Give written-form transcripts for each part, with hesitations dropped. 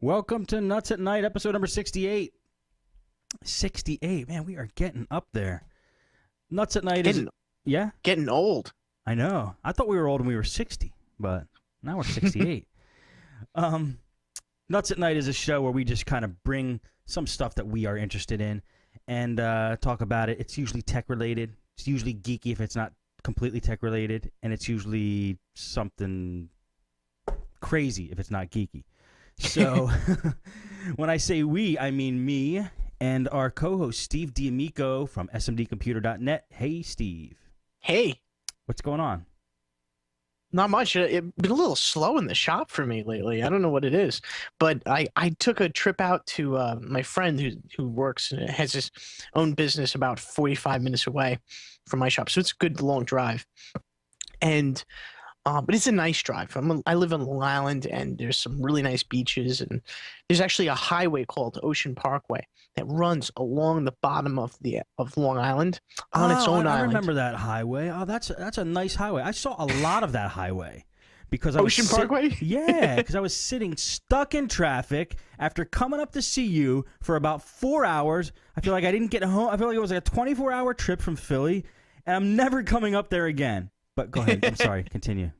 Welcome to Nutz at Night, episode number 68. 68, man, we are getting up there. Nutz at Night is... Yeah? Getting old. I know. I thought we were old when we were 60, but now we're 68. Nutz at Night is a show where we just kind of bring some stuff that we are interested in and talk about it. It's usually tech-related. It's usually geeky if it's not completely tech-related, and it's usually something crazy if it's not geeky. So when I say we, I mean me and our co-host Steve D'Amico from smdcomputer.net. Hey, Steve. Hey. What's going on? Not much. It's been a little slow in the shop for me lately. I don't know what it is. But I took a trip out to my friend who works and has his own business about 45 minutes away from my shop. So it's a good long drive. And but it's a nice drive. I live on Long Island, and there's some really nice beaches, and there's actually a highway called Ocean Parkway that runs along the bottom of Long Island on its own island. I remember that highway. Oh, that's a nice highway. I saw a lot of that highway because Ocean Parkway. Yeah, because I was sitting stuck in traffic after coming up to see you for about 4 hours. I feel like I didn't get home. I feel like it was like a 24-hour trip from Philly, and I'm never coming up there again. But go ahead. I'm sorry. Continue.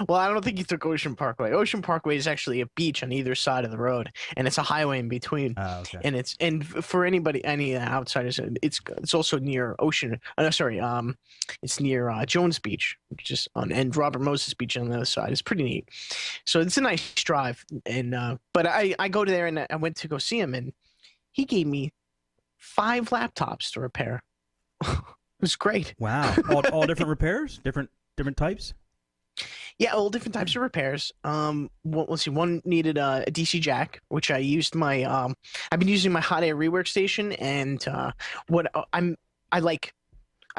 Well, I don't think you took Ocean Parkway. Ocean Parkway is actually a beach on either side of the road, and it's a highway in between. Oh, okay. And for any outsiders, it's also near Ocean. It's near Jones Beach, which is and Robert Moses Beach on the other side. It's pretty neat. So it's a nice drive. And but I go there, and I went to go see him, and he gave me 5 laptops to repair. It was great. Wow. All different repairs? Different types? Yeah, all different types of repairs. Let's see. One needed a DC jack, which I used my I've been using my hot air rework station, and I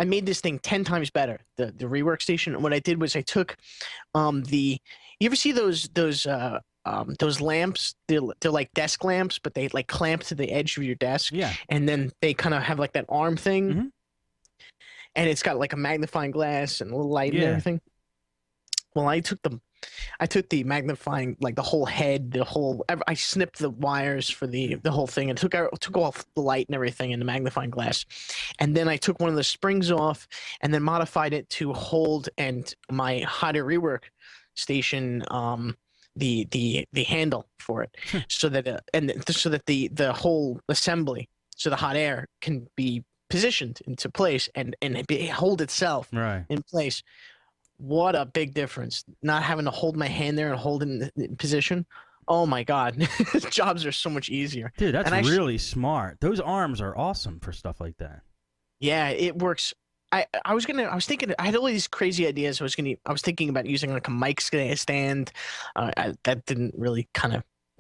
made this thing 10 times better. The rework station. And what I did was I took you ever see those lamps? They're like desk lamps, but they like clamp to the edge of your desk. Yeah. And then they kind of have like that arm thing. Mm-hmm. And it's got like a magnifying glass and a little light and everything. Well, I took the magnifying, like the whole head, I snipped the wires for the whole thing, and took off the light and everything in the magnifying glass. And then I took one of the springs off and then modified it to hold and my hot air rework station, the handle for it, so that the whole assembly, so the hot air can be positioned into place and hold itself in place. What a big difference. Not having to hold my hand there and hold it in position. Oh my God. Jobs are so much easier. Dude, that's really smart. Those arms are awesome for stuff like that. Yeah, it works. I was thinking, I had all these crazy ideas. I was thinking about using like a mic stand. That didn't really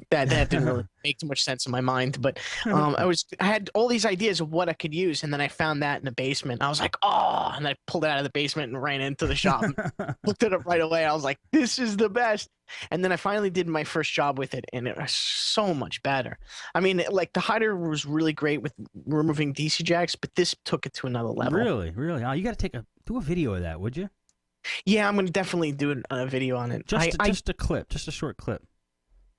that didn't really make too much sense in my mind, but I had all these ideas of what I could use, and then I found that in the basement. I was like, oh, and I pulled it out of the basement and ran into the shop and looked it up right away. I was like, this is the best. And then I finally did my first job with it, and it was so much better. I mean, like the hider was really great with removing DC jacks, but this took it to another level. Really? Oh, you got to do a video of that, would you? Yeah, I'm going to definitely do a video on it. Just a short clip.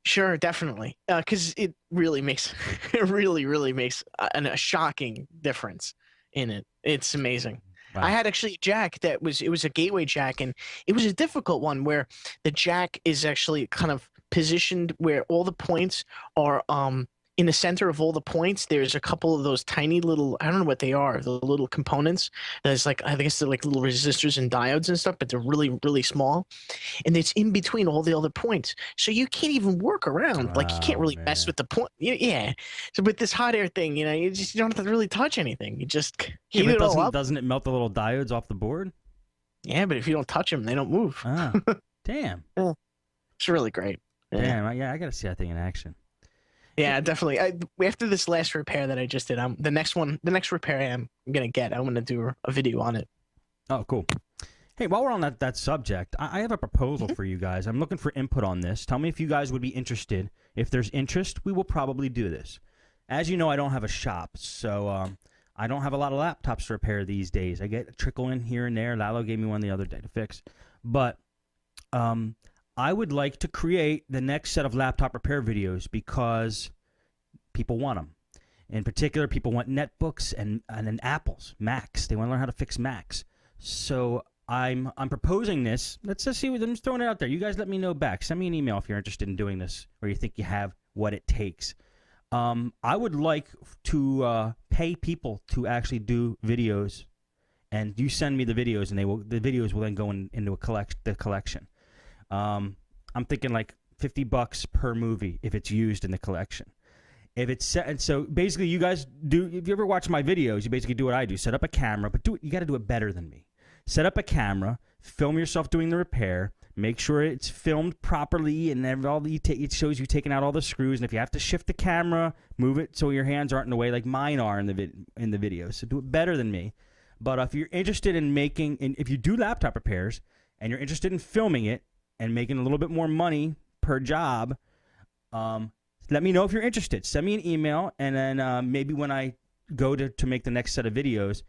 Sure, definitely, because it really makes a shocking difference in it. It's amazing. Wow. I had actually a jack it was a gateway jack, and it was a difficult one where the jack is actually kind of positioned where all the points are in the center of all the points. There's a couple of those tiny little, I don't know what they are, the little components. There's like, I guess they're like little resistors and diodes and stuff, but they're really, really small. And it's in between all the other points. So you can't even work around. Like you can't really mess with the point. Yeah. So with this hot air thing, you don't have to really touch anything. You just heat it all up. Doesn't it melt the little diodes off the board? Yeah, but if you don't touch them, they don't move. Oh, damn. Yeah. It's really great. Yeah. Damn, I got to see that thing in action. Yeah, definitely. After this last repair that I just did, the next repair I'm gonna get, I'm gonna do a video on it. Oh, cool. Hey, while we're on that subject, I have a proposal for you guys. I'm looking for input on this. Tell me if you guys would be interested. If there's interest, we will probably do this. As you know, I don't have a shop, so I don't have a lot of laptops to repair these days. I get a trickle in here and there. Lalo gave me one the other day to fix. But I would like to create the next set of laptop repair videos because people want them. In particular, people want netbooks and Apples, Macs. They want to learn how to fix Macs. So I'm proposing this. Let's just see. I'm just throwing it out there. You guys let me know back. Send me an email if you're interested in doing this or you think you have what it takes. I would like to pay people to actually do videos, and you send me the videos, and the videos will then go into the collection. I'm thinking like $50 per movie if it's used in the collection. If it's set, and so basically, you guys do. If you ever watch my videos, you basically do what I do: set up a camera, but you got to do it better than me. Set up a camera, film yourself doing the repair, make sure it's filmed properly, and then it shows you taking out all the screws. And if you have to shift the camera, move it so your hands aren't in the way, like mine are in the video. So do it better than me. But if you're interested in if you do laptop repairs and you're interested in filming it and making a little bit more money per job, let me know if you're interested. Send me an email, and then maybe when I go to make the next set of videos,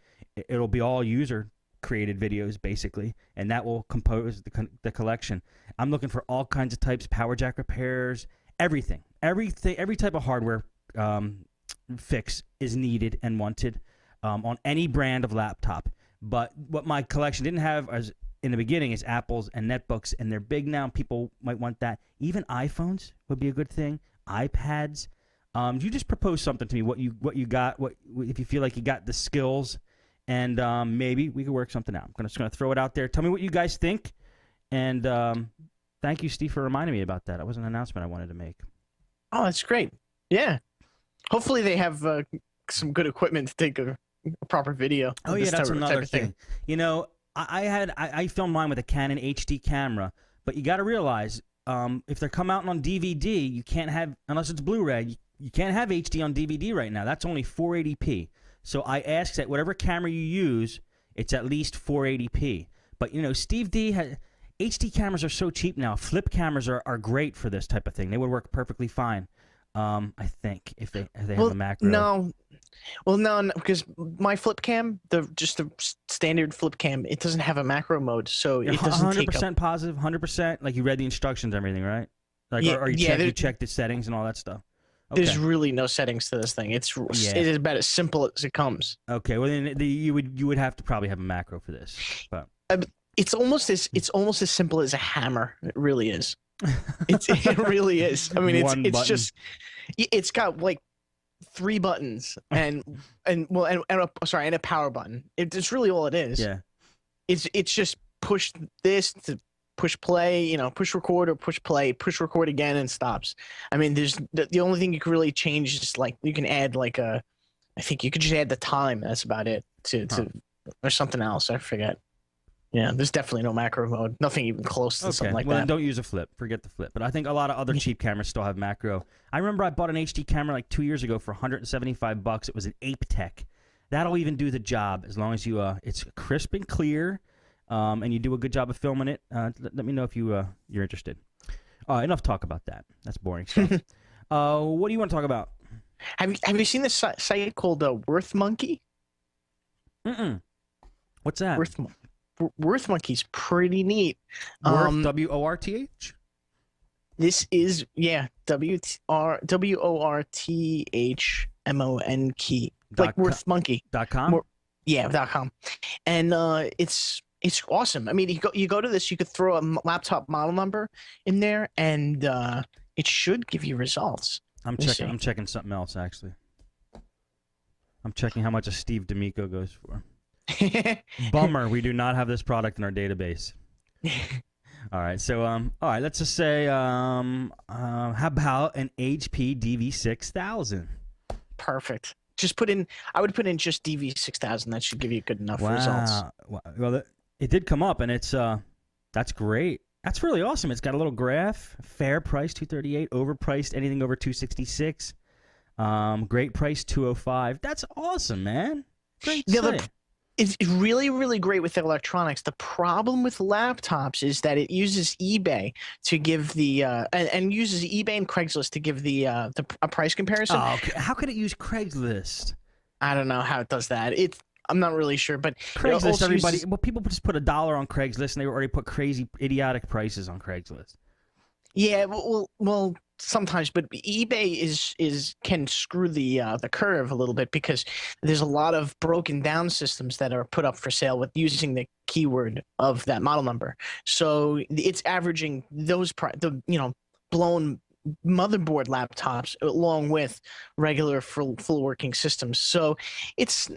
it'll be all user-created videos, basically, and that will compose the collection. I'm looking for all kinds of types, power jack repairs, everything. Every type of hardware fix is needed and wanted on any brand of laptop. But what my collection didn't have in the beginning is Apples and netbooks, and they're big now. People might want that. Even iPhones would be a good thing. iPads. You just propose something to me. What you got? If you feel like you got the skills, and maybe we could work something out. I'm just gonna throw it out there. Tell me what you guys think, and thank you, Steve, for reminding me about that. That was an announcement I wanted to make. Oh, that's great. Yeah. Hopefully they have some good equipment to take a proper video. Oh yeah, that's another thing. You know, I filmed mine with a Canon HD camera, but you got to realize. If they're come out on DVD, you can't have, unless it's Blu-ray, you can't have HD on DVD right now. That's only 480p. So I ask that whatever camera you use, it's at least 480p. But, you know, Steve D, HD cameras are so cheap now. Flip cameras are great for this type of thing. They would work perfectly fine, I think, if they have a macro. No, because my flip cam, just the standard flip cam, it doesn't have a macro mode, so it doesn't 100% positive, 100%. Like you read the instructions, and everything, right? Like, or you check the settings and all that stuff. Okay. There's really no settings to this thing. It is about as simple as it comes. Okay, well then you would have to probably have a macro for this, but it's almost as simple as a hammer. It really is. It really is. I mean, it's got like 3 buttons and a power button. It's really all it is. Yeah. It's just push this to push play, you know, push record or push play, push record again, and stops. I mean, there's the only thing you can really change is like you can add I think you could just add the time. That's about it or something else. I forget. Yeah, there's definitely no macro mode. Nothing even close to something like that. Well, don't use a flip. Forget the flip. But I think a lot of other cheap cameras still have macro. I remember I bought an HD camera like 2 years ago for $175. It was an Ape Tech. That'll even do the job as long as you it's crisp and clear, and you do a good job of filming it. Let me know if you're interested. Enough talk about that. That's boring stuff. What do you want to talk about? Have you seen this site called Worth Monkey? What's that? Worth Monkey's pretty neat. Worth, W-O-R-T-H? This is, W-O-R-T-H-M-O-N-Key. Like worthmonkey.com? .com. And it's awesome. I mean, you go to this, you could throw a laptop model number in there, and it should give you results. I'm checking something else, actually. I'm checking how much a Steve D'Amico goes for. Bummer, we do not have this product in our database. All right, so all right, let's just say how about an HP DV6000? Perfect. I would put in just DV6000. That should give you good enough results. Well, it did come up, and it's that's great. That's really awesome. It's got a little graph. Fair price $238, overpriced anything over $266. Great price $205. That's awesome, man. Great site. It's really, really great with electronics. The problem with laptops is that it uses eBay to give the and uses eBay and Craigslist to give a price comparison. Oh, okay. How could it use Craigslist? I don't know how it does that. I'm not really sure, but Craigslist. People just put $1 on Craigslist, and they already put crazy, idiotic prices on Craigslist. Yeah, well, sometimes, but eBay can screw the curve a little bit because there's a lot of broken down systems that are put up for sale with using the keyword of that model number. So it's averaging the blown motherboard laptops along with regular full working systems. So it's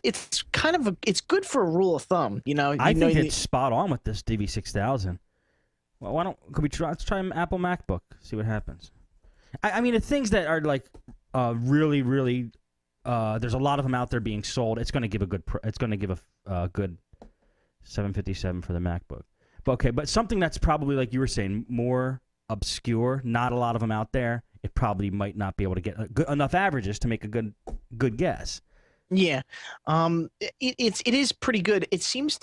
kind of it's good for a rule of thumb. I think it's spot on with this DV6000. Well, could we try? Let's try an Apple MacBook. See what happens. I mean, the things that are like really, really. There's a lot of them out there being sold. It's going to give a good. It's going to give a good 757 for the MacBook. But something that's probably like you were saying, more obscure. Not a lot of them out there. It probably might not be able to get enough averages to make a good guess. Yeah, it is pretty good. It seems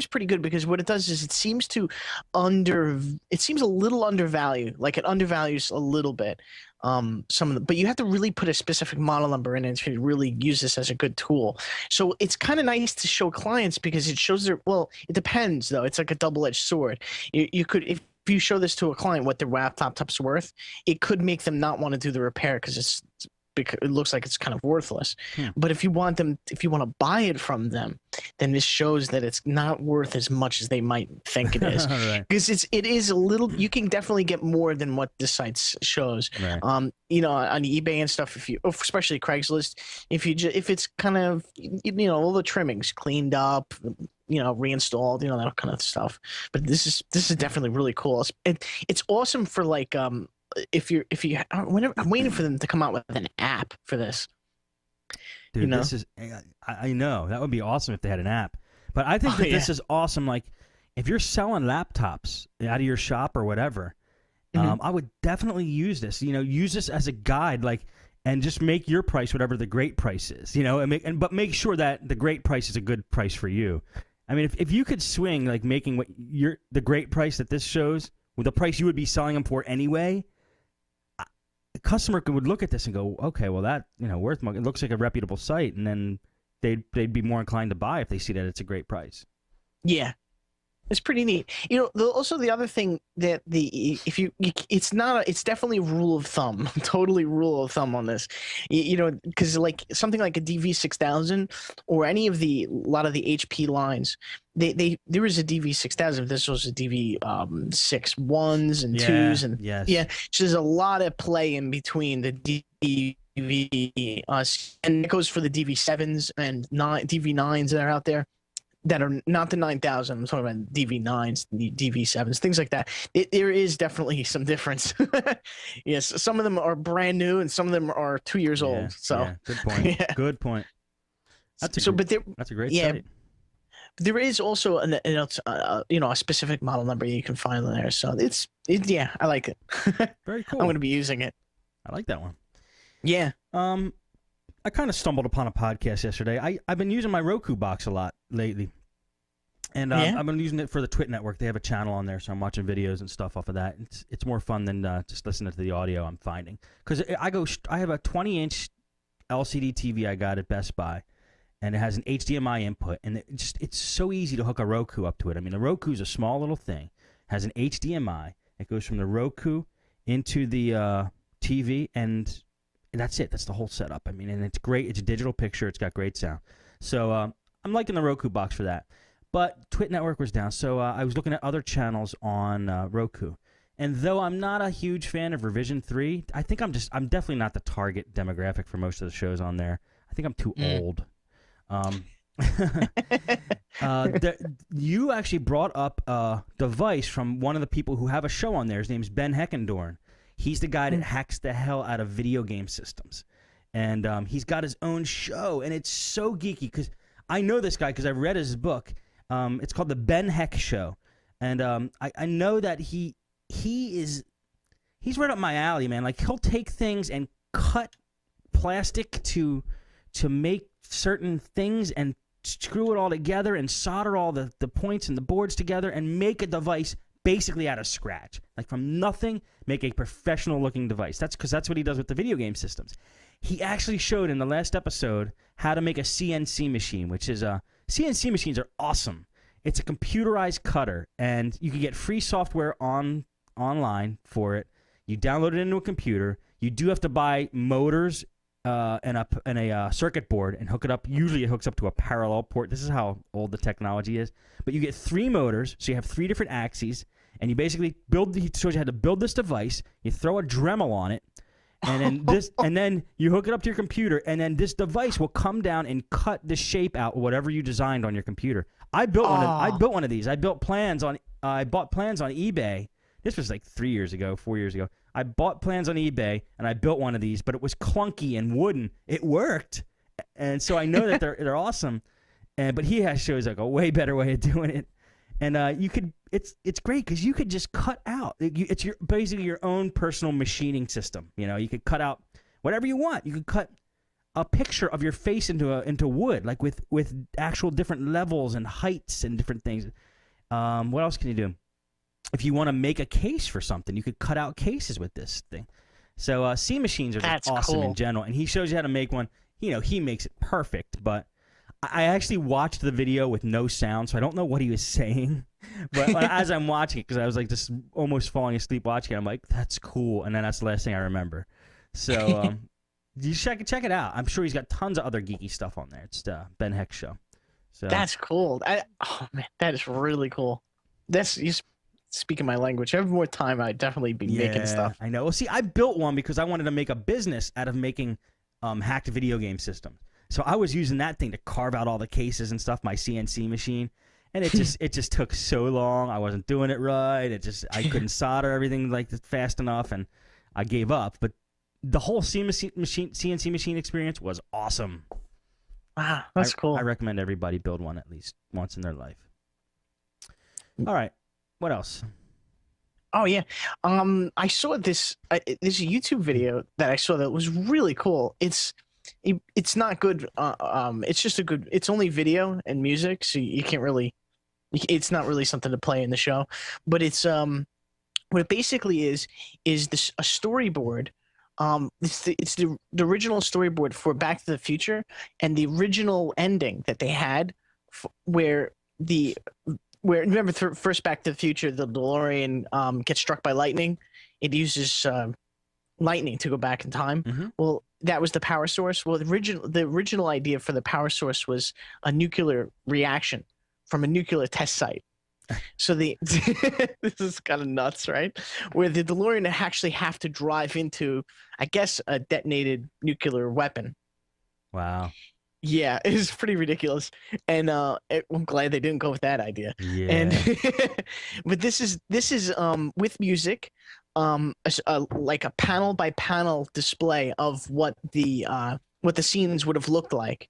pretty good because what it does is it seems a little undervalued. Like it undervalues a little bit. Some of them, but you have to really put a specific model number in it to really use this as a good tool. So it's kind of nice to show clients because it shows it depends though. It's like a double-edged sword. You could if you show this to a client what their laptop's worth, it could make them not want to do the repair because it looks like it's kind of worthless. But if you want to buy it from them, then this shows that it's not worth as much as they might think it is. Because it is a little. You can definitely get more than what this site shows. Right. On eBay and stuff. Especially Craigslist, if it's kind of all the trimmings cleaned up, reinstalled, that kind of stuff. But this is definitely really cool. It's awesome for like I'm waiting for them to come out with an app for this. Dude, this is I know that would be awesome if they had an app. But I think this is awesome. Like if you're selling laptops out of your shop or whatever, I would definitely use this. Use this as a guide, and just make your price whatever the great price is. But make sure that the great price is a good price for you. I mean, if you could swing like making the great price that this shows with the price you would be selling them for anyway. A customer would look at this and go, okay, well that worth it looks like a reputable site, and then they'd be more inclined to buy if they see that it's a great price. Yeah, it's pretty neat. Also the other thing that it's definitely a rule of thumb, totally rule of thumb on this. Because like something like a DV6000 or a lot of the HP lines, there was a DV6000. This was a DV6 1s and 2s, and so there's a lot of play in between the DV and it goes for the DV7s and DV9s that are out there. That are not the 9000. I'm talking about DV9s, the DV7s, things like that. There is definitely some difference. Yes, some of them are brand new, and some of them are 2 years old. So good point. Good point. That's a great site. There is also a specific model number you can find on there. So I like it. Very cool. I'm going to be using it. I like that one. Yeah. I kind of stumbled upon a podcast yesterday. I've been using my Roku box a lot lately. And I've been using it for the Twit Network. They have a channel on there, so I'm watching videos and stuff off of that. It's more fun than just listening to the audio I'm finding. Because I have a 20-inch LCD TV I got at Best Buy, and it has an HDMI input. And it's so easy to hook a Roku up to it. I mean, the Roku's a small little thing. It has an HDMI. It goes from the Roku into the TV, and that's it. That's the whole setup. I mean, and it's great. It's a digital picture. It's got great sound. So I'm liking the Roku box for that. But Twit Network was down, so I was looking at other channels on Roku. And though I'm not a huge fan of Revision 3, I think I'm definitely not the target demographic for most of the shows on there. I think I'm too old. You actually brought up a device from one of the people who have a show on there. His name's Ben Heckendorn. He's the guy that hacks the hell out of video game systems. And he's got his own show, and it's so geeky because I know this guy because I've read his book. It's called The Ben Heck Show. And I know that he's right up my alley, man. Like, he'll take things and cut plastic to make certain things and screw it all together and solder all the points and the boards together and make a device basically out of scratch. Like, from nothing, make a professional-looking device. That's what he does with the video game systems. He actually showed in the last episode how to make a CNC machine, which is CNC machines are awesome. It's a computerized cutter, and you can get free software online for it. You download it into a computer. You do have to buy motors and a circuit board and hook it up. Usually it hooks up to a parallel port. This is how old the technology is. But you get 3 motors, so you have 3 different axes, and you basically shows you how to build this device. You throw a Dremel on it, and then and then you hook it up to your computer, and then this device will come down and cut the shape out of whatever you designed on your computer. I built one of these. I bought plans on eBay. This was like 4 years ago. I bought plans on eBay and I built one of these, but it was clunky and wooden. It worked, and so I know that they're awesome. But he shows like a way better way of doing it, and it's great because you could just cut out. It's basically your own personal machining system. You know, you could cut out whatever you want. You could cut a picture of your face into wood, like with actual different levels and heights and different things. What else can you do? If you want to make a case for something, you could cut out cases with this thing. So C machines are just awesome in general, and he shows you how to make one. You know, he makes it perfect, but I actually watched the video with no sound, so I don't know what he was saying. But as I'm watching it, because I was like just almost falling asleep watching it, I'm like, that's cool, and then that's the last thing I remember. So you check it out. I'm sure he's got tons of other geeky stuff on there. It's Ben Heck Show. So that's cool. Oh man, that is really cool. You speaking my language. Every more time, I'd definitely be making stuff. I know. Well, see, I built one because I wanted to make a business out of making hacked video game systems. So I was using that thing to carve out all the cases and stuff, my CNC machine, and it just took so long. I wasn't doing it right. I couldn't solder everything like fast enough, and I gave up. But the whole CNC machine experience was awesome. Wow, that's cool. I recommend everybody build one at least once in their life. All right. What else? Oh yeah, I saw this. There's a YouTube video that I saw that was really cool. It's not good. It's just it's only video and music, so you can't really. It's not really something to play in the show, but it's what it basically is this a storyboard. It's the original storyboard for Back to the Future, and the original ending that they had, where remember first Back to the Future, the DeLorean gets struck by lightning. It uses lightning to go back in time. Mm-hmm. Well, that was the power source. Well, the original idea for the power source was a nuclear reaction from a nuclear test site. So this is kind of nuts, right? Where the DeLorean actually have to drive into, I guess, a detonated nuclear weapon. Wow. Yeah, it's pretty ridiculous, and I'm glad they didn't go with that idea. Yeah. And but this is with music, like a panel by panel display of what the scenes would have looked like,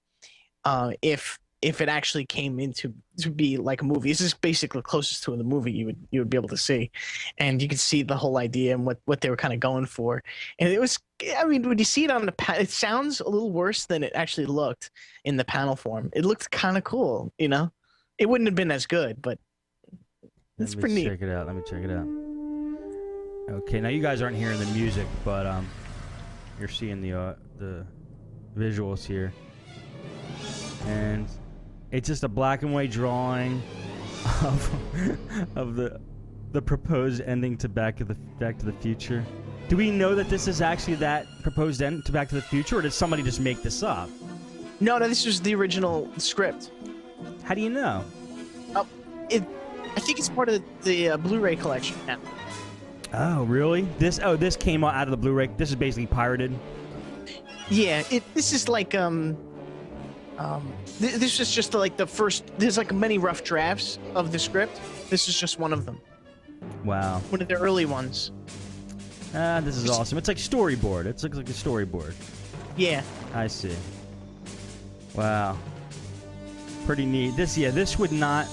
if it actually came into to be like a movie. This is basically the closest to the movie you would be able to see, and you can see the whole idea and what they were kind of going for. And it was, I mean, when you see it on the it sounds a little worse than it actually looked in the panel form. It looked kind of cool, you know. It wouldn't have been as good, but it's pretty neat. Let me check it out. Okay, now you guys aren't hearing the music, but you're seeing the visuals here, and it's just a black and white drawing of the proposed ending to Back to the Future. Do we know that this is actually that proposed end to Back to the Future, or did somebody just make this up? No, this was the original script. How do you know? I think it's part of the Blu-ray collection now. Oh, really? This came out of the Blu-ray. This is basically pirated. Yeah, this is like this is just like the first. There's like many rough drafts of the script. This is just one of them. Wow. One of the early ones. This is awesome. It's like storyboard. It looks like a storyboard. Yeah. I see. Wow. Pretty neat. This would not.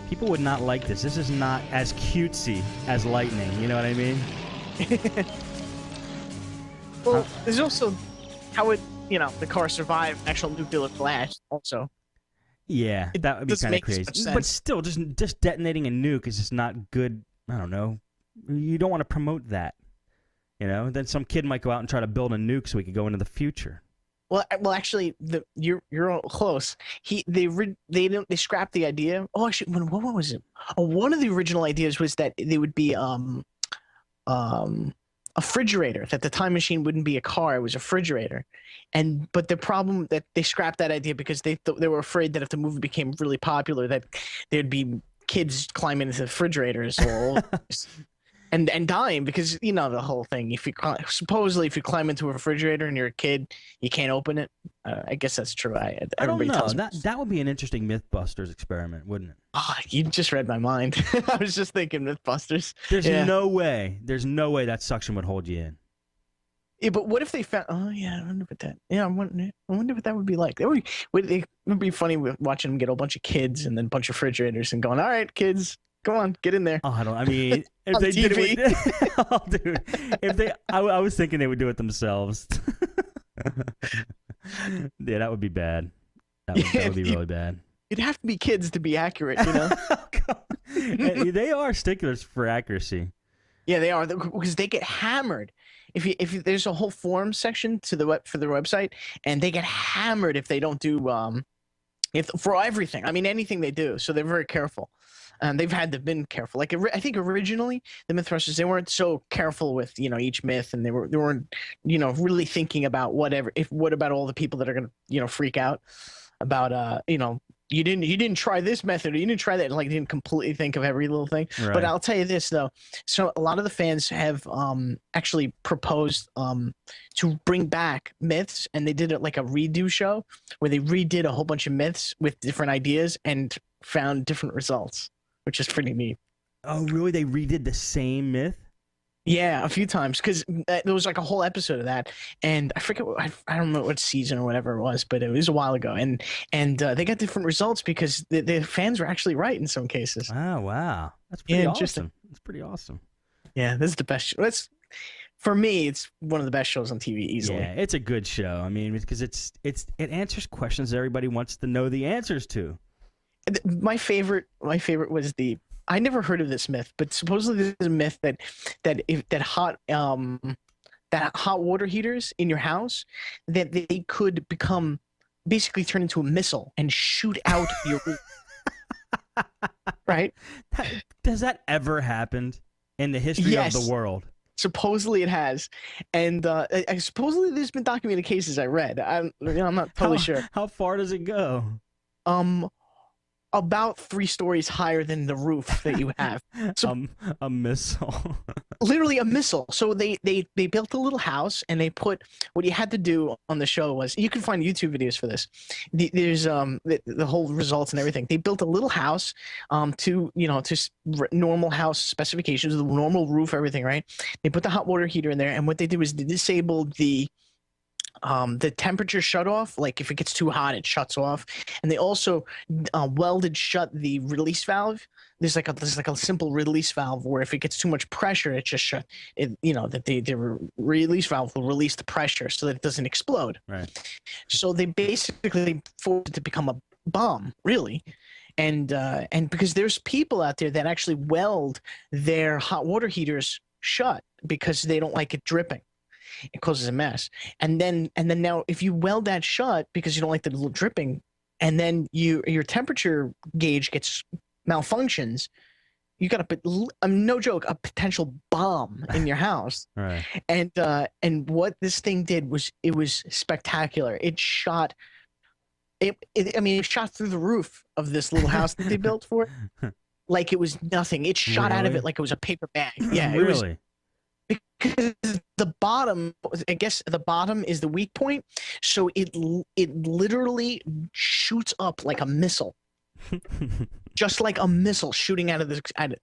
People would not like this. This is not as cutesy as Lightning. You know what I mean? Well, there's also how the car survived actual nuclear blast also. Yeah, that would be kind of crazy. But still, just detonating a nuke is just not good. I don't know. You don't want to promote that. You know, then some kid might go out and try to build a nuke so we could go into the future. Well, actually, you're close. They scrapped the idea. Oh, actually, what was it? Oh, one of the original ideas was that they would be refrigerator, that the time machine wouldn't be a car, it was a refrigerator. But the problem that they scrapped that idea because they were afraid that if the movie became really popular, that there'd be kids climbing into refrigerators or and dying, because you know the whole thing. If you supposedly if you climb into a refrigerator and you're a kid, you can't open it. I guess that's true. I don't know. That would be an interesting MythBusters experiment, wouldn't it? Oh, you just read my mind. I was just thinking MythBusters. There's no way. There's no way that suction would hold you in. Yeah, but what if they found? Oh yeah, I wonder what that. Yeah, I wonder what that would be like. It would be funny watching them get a bunch of kids and then a bunch of refrigerators and going, all right, kids. Come on, get in there. Oh, I mean, if they did it, oh, dude, I was thinking they would do it themselves. Yeah, that would be bad. That would be really bad. It'd have to be kids to be accurate, you know. They are sticklers for accuracy. Yeah, they are, because they get hammered. If there's a whole forum section for their website, and they get hammered if they don't do for everything. I mean, anything they do. So they're very careful. They've been careful. Like I think originally the MythBusters, they weren't so careful with each myth, and they weren't really thinking about what about all the people that are gonna freak out about you didn't try this method, or you didn't try that, like didn't completely think of every little thing. Right. But I'll tell you this though, so a lot of the fans have actually proposed to bring back myths, and they did it like a redo show where they redid a whole bunch of myths with different ideas and found different results, which is pretty neat. Oh, really? They redid the same myth? Yeah, a few times, because there was like a whole episode of that, and I forget, I don't know what season or whatever it was, but it was a while ago, and they got different results because the fans were actually right in some cases. Oh, wow. That's pretty awesome. That's pretty awesome. Yeah, this is the best show. For me, it's one of the best shows on TV, easily. Yeah, it's a good show. I mean, because it answers questions everybody wants to know the answers to. My favorite was I never heard of this myth, but supposedly there's a myth that hot water heaters in your house, that they could basically turn into a missile and shoot out your roof. Right? Does that ever happen in the history of the world? Supposedly it has, and supposedly there's been documented cases I read. I'm not totally sure. How far does it go? About 3 stories higher than the roof that you have. So, a missile. Literally a missile. So they built a little house, and they put, what you had to do on the show was, you can find YouTube videos for this. There's the whole results and everything. They built a little house to normal house specifications, the normal roof, everything, right? They put the hot water heater in there, and what they did was they disabled the temperature shut off. Like if it gets too hot, it shuts off. And they also welded shut the release valve. There's like a simple release valve where if it gets too much pressure, it just shut. That the release valve will release the pressure so that it doesn't explode. Right. So they basically forced it to become a bomb, really. And because there's people out there that actually weld their hot water heaters shut because they don't like it dripping. It causes a mess. And then now if you weld that shut because you don't like the little dripping, and then your temperature gauge malfunctions, you got no joke, a potential bomb in your house. Right. And what this thing did was, it was spectacular. It shot it shot through the roof of this little house that they built for it like it was nothing. It shot out of it like it was a paper bag. Yeah, really? It was, because the bottom, I guess the bottom is the weak point, so it literally shoots up like a missile, just like a missile shooting out of this and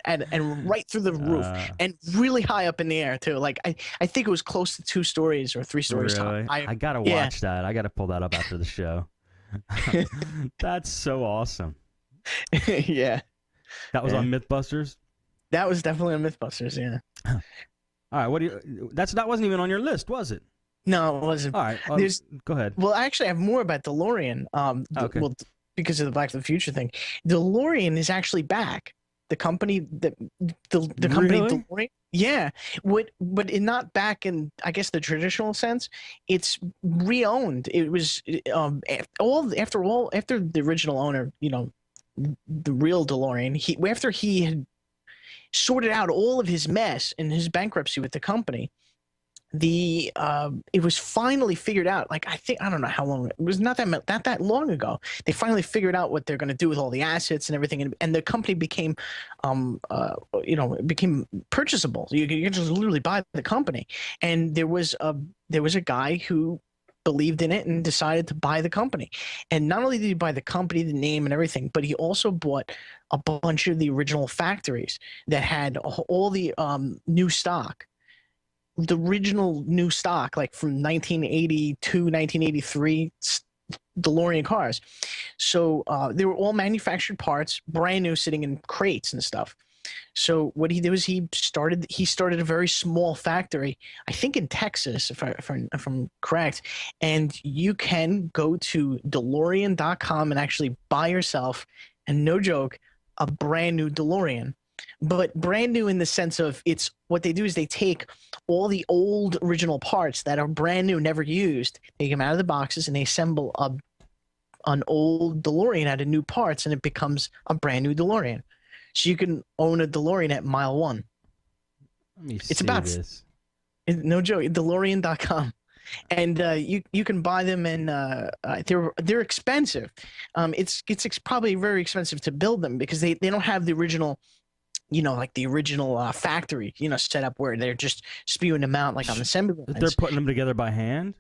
right through the roof, and really high up in the air too. Like I think it was close to 2 stories or 3 stories really? tall. I gotta watch that. I gotta pull that up after the show. That's so awesome. Yeah, that was on MythBusters. That was definitely on MythBusters. Yeah. All right, that wasn't even on your list, was it? No, it wasn't. All right, go ahead. Well, I actually have more about DeLorean. Okay. Well, because of the Back to the Future thing, DeLorean is actually back. The company the company really? DeLorean, yeah. But it not back in, I guess, the traditional sense. It's re-owned. It was after the original owner, the real DeLorean. After he had sorted out all of his mess and his bankruptcy with the company, it was finally figured out. Like I don't know how long it was, not that long ago. They finally figured out what they're going to do with all the assets and everything, and the company became, it became purchasable. You can just literally buy the company, and there was a guy who believed in it and decided to buy the company. And not only did he buy the company, the name and everything, but he also bought a bunch of the original factories that had all the new stock. The original new stock, like from 1982, 1983 DeLorean cars. So they were all manufactured parts, brand new, sitting in crates and stuff. So what he did was he started a very small factory, I think in Texas, if I'm correct. And you can go to DeLorean.com and actually buy yourself, and no joke, a brand new DeLorean. But brand new in the sense of, it's what they do is they take all the old original parts that are brand new, never used, take them out of the boxes, and they assemble an old DeLorean out of new parts, and it becomes a brand new DeLorean. So you can own a DeLorean at mile one. Let me it's about this. No joke. DeLorean.com. And you can buy them, and they're expensive. It's probably very expensive to build them because they don't have the original, like the original factory, set up where they're just spewing them out like on assembly lines. They're putting them together by hand?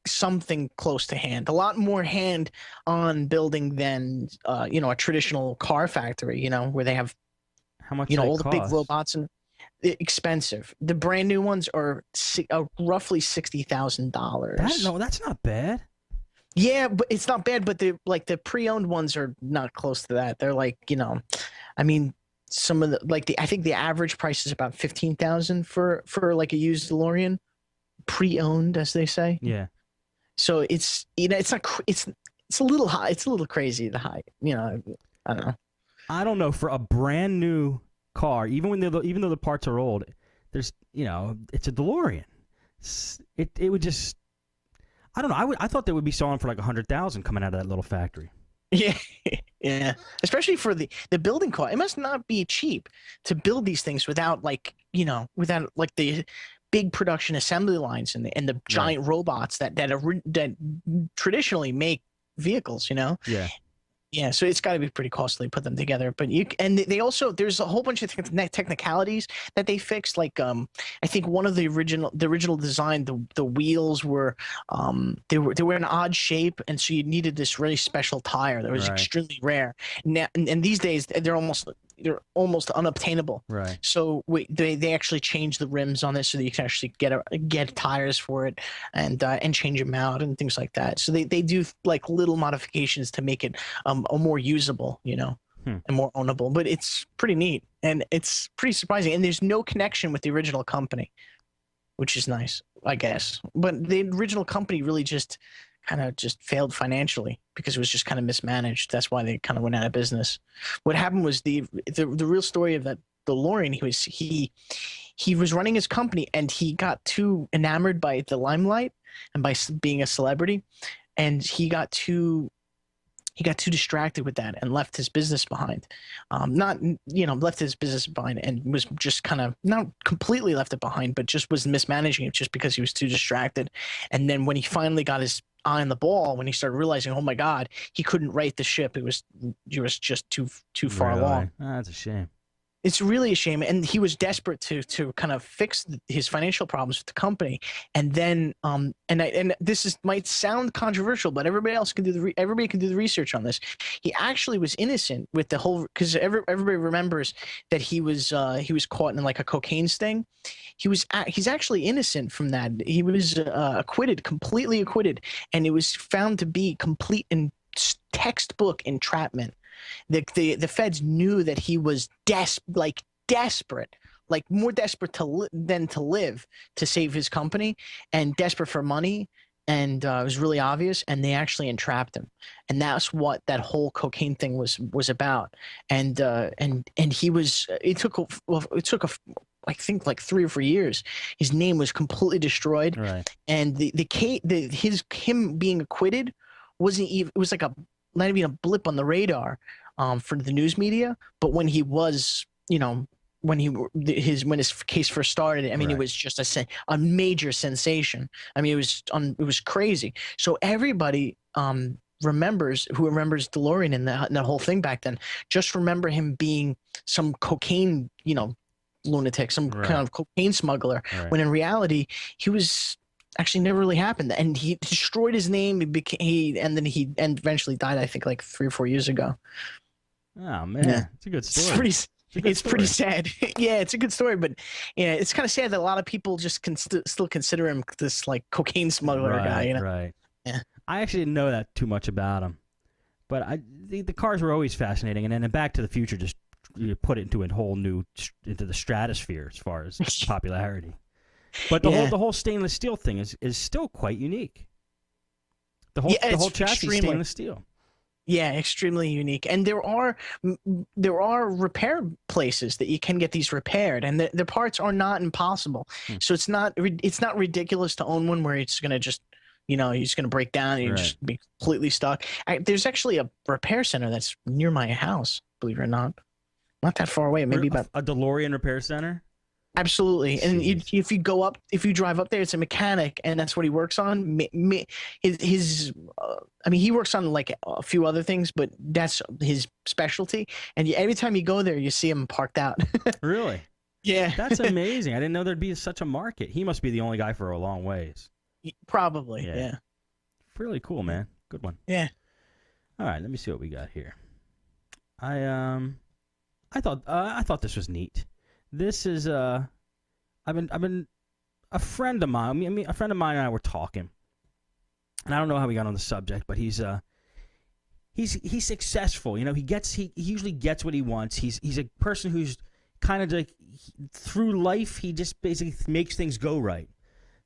Something close to hand. A lot more hand on building than a traditional car factory, where they have how much all the cost? big robots and expensive. The brand new ones are roughly $60,000. No, that's not bad. Yeah, but it's not bad. But the pre-owned ones are not close to that. They're like, I mean, some of I think the average price is about $15,000 for like a used DeLorean, pre-owned, as they say. Yeah. So it's it's a little high. It's a little crazy, the high. I don't know. I don't know, for a brand new car, even though the parts are old, there's it's a DeLorean. It would just, I don't know. I thought they would be selling for like $100,000 coming out of that little factory. Yeah, yeah. Especially for the building cost. It must not be cheap to build these things without without the big production assembly lines and the giant robots that traditionally make vehicles. Yeah. Yeah, so it's got to be pretty costly to put them together. But they also, there's a whole bunch of technicalities that they fixed. Like I think one of the original design, the wheels were they were an odd shape, and so you needed this really special tire that was extremely rare. Now, and these days they're almost unobtainable. Right. So they actually changed the rims on this so that you can actually get tires for it and change them out and things like that. So they do like little modifications to make it more usable, and more ownable. But it's pretty neat, and it's pretty surprising. And there's no connection with the original company, which is nice, I guess. But the original company really just failed financially because it was just kind of mismanaged. That's why they kind of went out of business. What happened was the real story of that DeLorean, he was running his company, and he got too enamored by the limelight and by being a celebrity, and he got too distracted with that and left his business behind. Left his business behind and was just kind of, not completely left it behind, but just was mismanaging it just because he was too distracted. And then when he finally got his eye on the ball, when he started realizing, oh my God, he couldn't right the ship. He was just too far along. Oh, that's a shame. It's really a shame, and he was desperate to kind of fix his financial problems with the company. And then, and this might sound controversial, but everybody can do the research on this. He actually was innocent with the whole, because everybody remembers that he was caught in like a cocaine sting. He's actually innocent from that. He was completely acquitted, and it was found to be complete and textbook entrapment. The feds knew that he was desperate, like more desperate than to live, to save his company, and desperate for money, and it was really obvious. And they actually entrapped him, and that's what that whole cocaine thing was about. And he was. It took I think like 3 or 4 years. His name was completely destroyed, right. And him being acquitted wasn't even. It was like not even a blip on the radar for the news media. But when he was, when his case first started. I mean, it was just a major sensation. I mean, it was crazy. So everybody remembers DeLorean and that whole thing back then. Just remember him being some cocaine, lunatic, some kind of cocaine smuggler. When in reality, he was actually never really happened, and he destroyed his name. He eventually died, I think, like 3 or 4 years ago. Oh man, it's a good story. It's pretty sad. Yeah, it's a good story, but yeah, it's kind of sad that a lot of people just can still consider him this like cocaine smuggler guy. Right. Yeah. I actually didn't know that too much about him, but the cars were always fascinating, and then in Back to the Future just put it into a whole new into the stratosphere as far as popularity. But the whole stainless steel thing is still quite unique. The whole chassis is stainless steel. Yeah, extremely unique. And there are repair places that you can get these repaired, and the parts are not impossible. So it's not ridiculous to own one where it's gonna just you're just gonna break down and you just be completely stuck. There's actually a repair center that's near my house, believe it or not that far away. Maybe about a DeLorean repair center. Absolutely, and if you drive up there, it's a mechanic, and that's what he works on. He works on like a few other things, but that's his specialty. And every time you go there, you see him parked out. Really? Yeah, that's amazing. I didn't know there'd be such a market. He must be the only guy for a long ways. Probably. Yeah. Really cool, man. Good one. Yeah. All right, let me see what we got here. I thought this was neat. This is I've been a friend of mine. A friend of mine and I were talking, and I don't know how we got on the subject, but he's successful. He usually gets what he wants. He's a person who's kind of like through life he just basically makes things go right.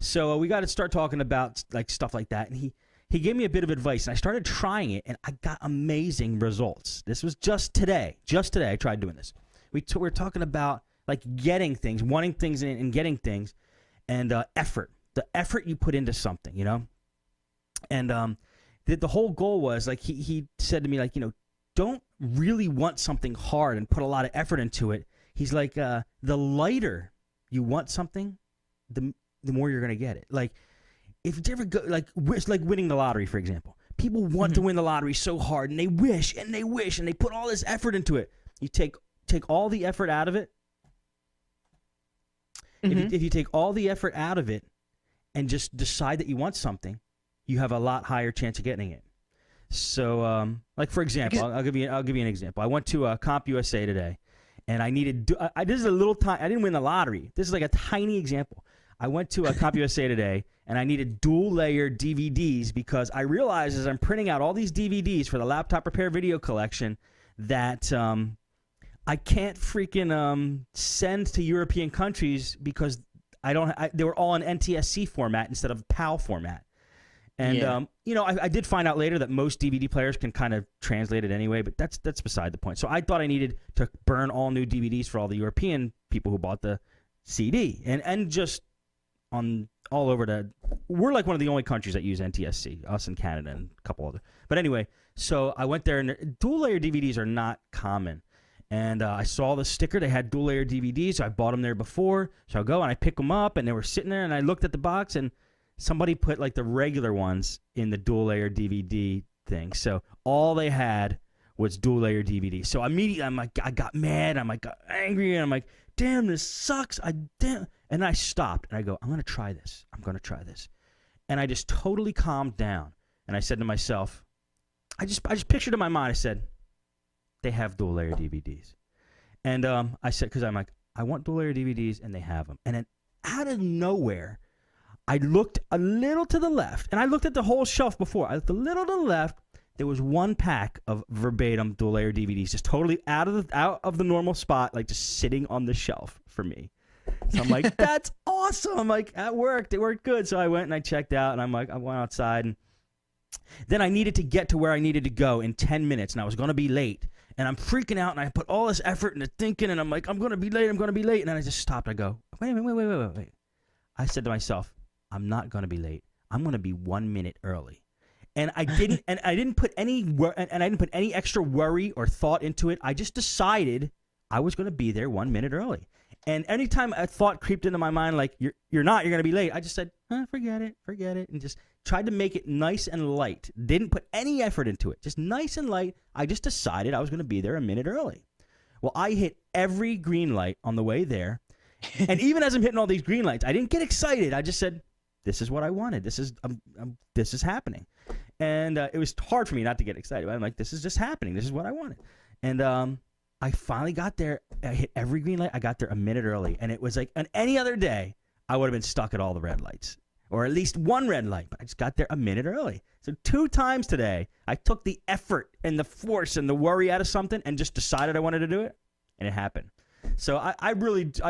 So we got to start talking about like stuff like that, and he gave me a bit of advice, and I started trying it, and I got amazing results. This was just today. I tried doing this. We're talking about like getting things, wanting things, and getting things, and effort. The effort you put into something, And the whole goal was like he said to me like don't really want something hard and put a lot of effort into it. He's like the lighter you want something, the more you're gonna get it. Like if you ever go it's like winning the lottery, for example. People want to win the lottery so hard, and they wish and they wish and they put all this effort into it. You take all the effort out of it. If you take all the effort out of it and just decide that you want something, you have a lot higher chance of getting it. So, like for example, I'll give you an example. I went to CompUSA today, and I needed. This is a little time. I didn't win the lottery. This is like a tiny example. I went to CompUSA today, and I needed dual-layer DVDs because I realized as I'm printing out all these DVDs for the Laptop Repair Video Collection that I can't freaking send to European countries because they were all in NTSC format instead of PAL format. And I did find out later that most DVD players can kind of translate it anyway, but that's beside the point. So I thought I needed to burn all new DVDs for all the European people who bought the CD, and just on all over we're like one of the only countries that use NTSC, us and Canada and a couple other. But anyway, so I went there, and dual layer DVDs are not common. And I saw the sticker. They had dual-layer DVDs, so I bought them there before. So I go and I pick them up, and they were sitting there, and I looked at the box, and somebody put like the regular ones in the dual-layer DVD thing. So all they had was dual-layer DVD. So immediately I got mad. I got angry, and I'm like, damn, this sucks. And I stopped, and I go, I'm going to try this. And I just totally calmed down, and I said to myself, I just pictured in my mind, I said, they have dual-layer DVDs. And I said, because I'm like, I want dual-layer DVDs, and they have them. And then out of nowhere, I looked a little to the left, and I looked at the whole shelf before. I looked a little to the left. There was one pack of verbatim dual-layer DVDs, just totally out of the normal spot, like just sitting on the shelf for me. So I'm like, that's awesome. I'm like, that worked. It worked good. So I went and I checked out, and I'm like, I went outside, and then I needed to get to where I needed to go in 10 minutes, and I was going to be late. And I'm freaking out, and I put all this effort into thinking, and I'm like, I'm going to be late. And then I just stopped. I go, wait. I said to myself, I'm not going to be late. I'm going to be 1 minute early. And I didn't put any extra worry or thought into it. I just decided I was going to be there 1 minute early. And anytime a thought creeped into my mind, like you're gonna be late, I just said, forget it, and just tried to make it nice and light. Didn't put any effort into it, just nice and light. I just decided I was gonna be there a minute early. Well, I hit every green light on the way there, and even as I'm hitting all these green lights, I didn't get excited. I just said, this is what I wanted. This is happening, and it was hard for me not to get excited. I'm like, this is just happening. This is what I wanted, and I finally got there. I hit every green light. I got there a minute early, and it was like on any other day, I would have been stuck at all the red lights, or at least one red light. But I just got there a minute early. So 2 times today, I took the effort and the force and the worry out of something, and just decided I wanted to do it, and it happened. So I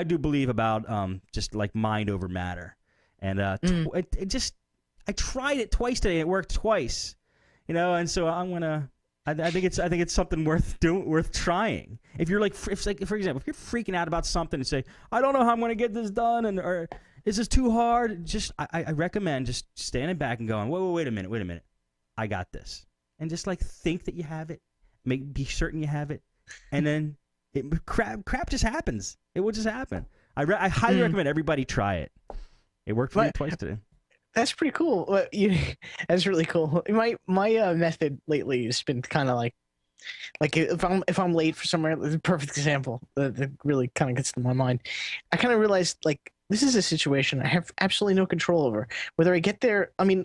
do believe about just like mind over matter. And I tried it twice today. And it worked twice, And so I think it's something worth trying. If you're for example, if you're freaking out about something and say, I don't know how I'm going to get this done, or is this too hard? I recommend just standing back and going, whoa, wait a minute, I got this, and just like think that you have it, be certain you have it, and then crap just happens. It will just happen. I highly recommend everybody try it. It worked for me twice today. That's pretty cool. That's really cool. My method lately has been kind of like if I'm late for somewhere, the perfect example that really kind of gets to my mind. I kind of realized like this is a situation I have absolutely no control over. Whether I get there, I mean,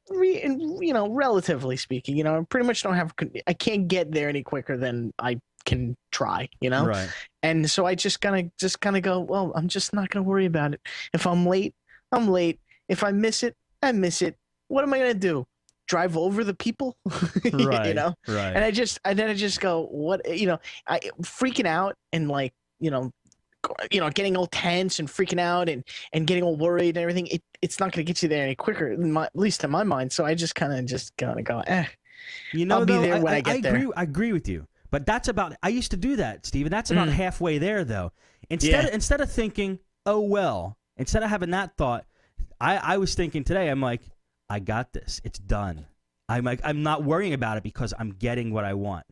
relatively speaking, I pretty much I can't get there any quicker than I can try, Right. And so I just kind of go, well, I'm just not gonna worry about it. If I'm late, I'm late. If I miss it, I miss it. What am I gonna do? Drive over the people? Right. Right. And then I just go, what? I freaking out and like, getting all tense and freaking out and getting all worried and everything. It's not gonna get you there any quicker, at least in my mind. So I just kind of go, I'll be there when I get there. I agree with you. But I used to do that, Steve, and that's about halfway there, though. Instead of thinking, oh, well, instead of having that thought, I was thinking today, I'm like, I got this. It's done. I'm not worrying about it because I'm getting what I want.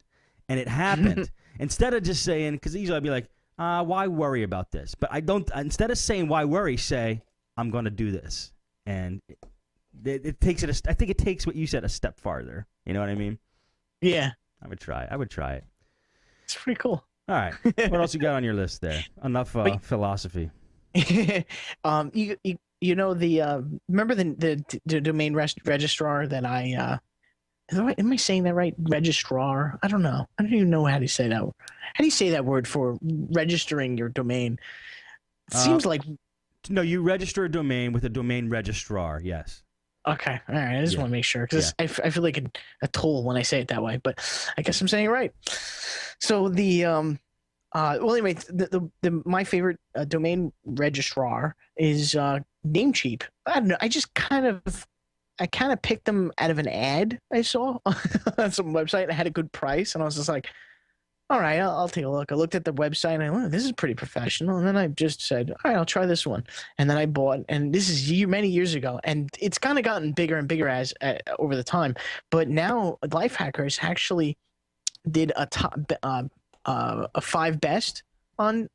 And it happened. Instead of just saying, because usually I'd be like, why worry about this? But I don't, instead of saying why worry, say, I'm going to do this. And it takes it, I think it takes what you said a step farther. You know what I mean? Yeah. I would try it. It's pretty cool. All right. What else you got on your list there? Enough philosophy. Remember the domain registrar that am I saying that right? Registrar? I don't know. I don't even know how to say that. How do you say that word for registering your domain? It seems like no. You register a domain with a domain registrar. Yes. Okay. All right. I just want to make sure because I feel like a tool when I say it that way, but I guess I'm saying it right. So anyway, my favorite domain registrar is Namecheap. I don't know. I kind of picked them out of an ad I saw on some website. And I had a good price, and I was just like, all right, I'll take a look. I looked at the website, and I went, this is pretty professional. And then I just said, all right, I'll try this one. And then I bought, and this is many years ago, and it's kind of gotten bigger and bigger as over the time. But now Lifehackers actually did a top a 5 best on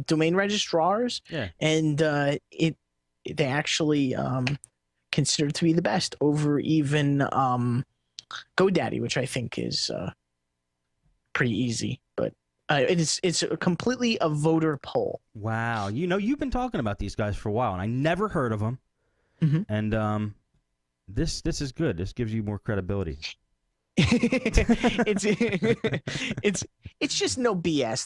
domain registrars, and they actually consider it to be the best over even GoDaddy, which I think is pretty easy, but it's completely a voter poll. Wow, you've been talking about these guys for a while, and I never heard of them. And this is good. This gives you more credibility. it's just no BS.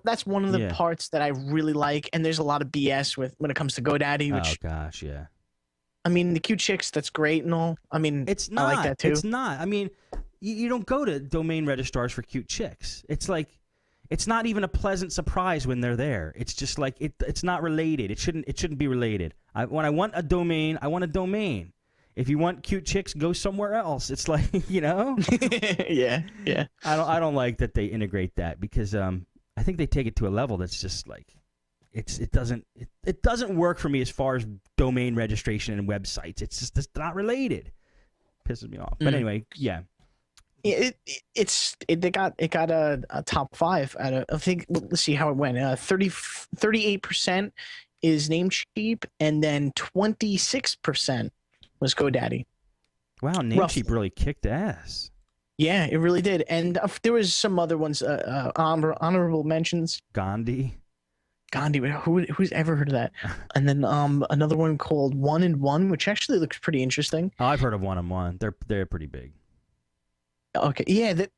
That's one of the parts that I really like. And there's a lot of BS when it comes to GoDaddy. Which, oh gosh, yeah. I mean, the cute chicks, that's great and all. I mean, it's not. I like that too. It's not. I mean, you don't go to domain registrars for cute chicks. It's like, it's not even a pleasant surprise when they're there. It's just like it's not related. It shouldn't be related. When I want a domain, I want a domain. If you want cute chicks, go somewhere else. It's like, Yeah. I don't like that they integrate that because I think they take it to a level that's just like it doesn't work for me as far as domain registration and websites. It's not related. Pisses me off. But anyway, yeah. They got a top 5 out of, I think, let's see how it went. 38% is Namecheap, and then 26% was GoDaddy. Wow, Namecheap really kicked ass. Yeah, it really did. And there was some other ones, honorable mentions. Gandhi, who's ever heard of that? And then another one called 1 and 1, which actually looks pretty interesting. Oh, I've heard of 1 and 1. They're pretty big. Okay, yeah, that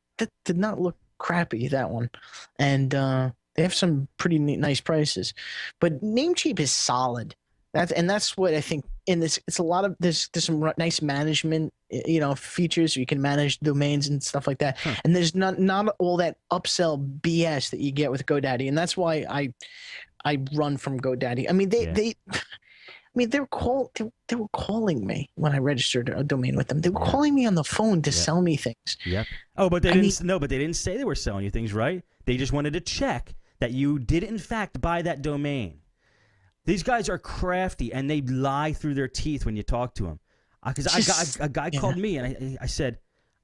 did not look crappy, that one. And they have some pretty nice prices. But Namecheap is solid. That's what I think in this. It's a lot of there's some nice management, features. You can manage domains and stuff like that. And there's not all that upsell BS that you get with GoDaddy. And that's why I run from GoDaddy. I mean, they were calling me when I registered a domain with them. They were calling me on the phone to sell me things. Yep. Oh, but they didn't say they were selling you things, right? They just wanted to check that you did in fact buy that domain. These guys are crafty, and they lie through their teeth when you talk to them. Because a guy called me, and I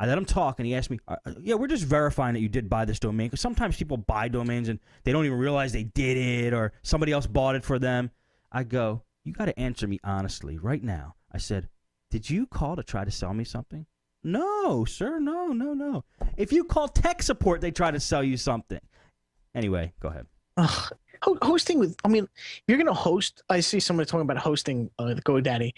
let him talk, and he asked me, yeah, we're just verifying that you did buy this domain. Because sometimes people buy domains, and they don't even realize they did it, or somebody else bought it for them. I go, you got to answer me honestly right now. I said, did you call to try to sell me something? No, sir, no. If you call tech support, they try to sell you something. Anyway, go ahead. Hosting with, if you're going to host, I see somebody talking about hosting with GoDaddy.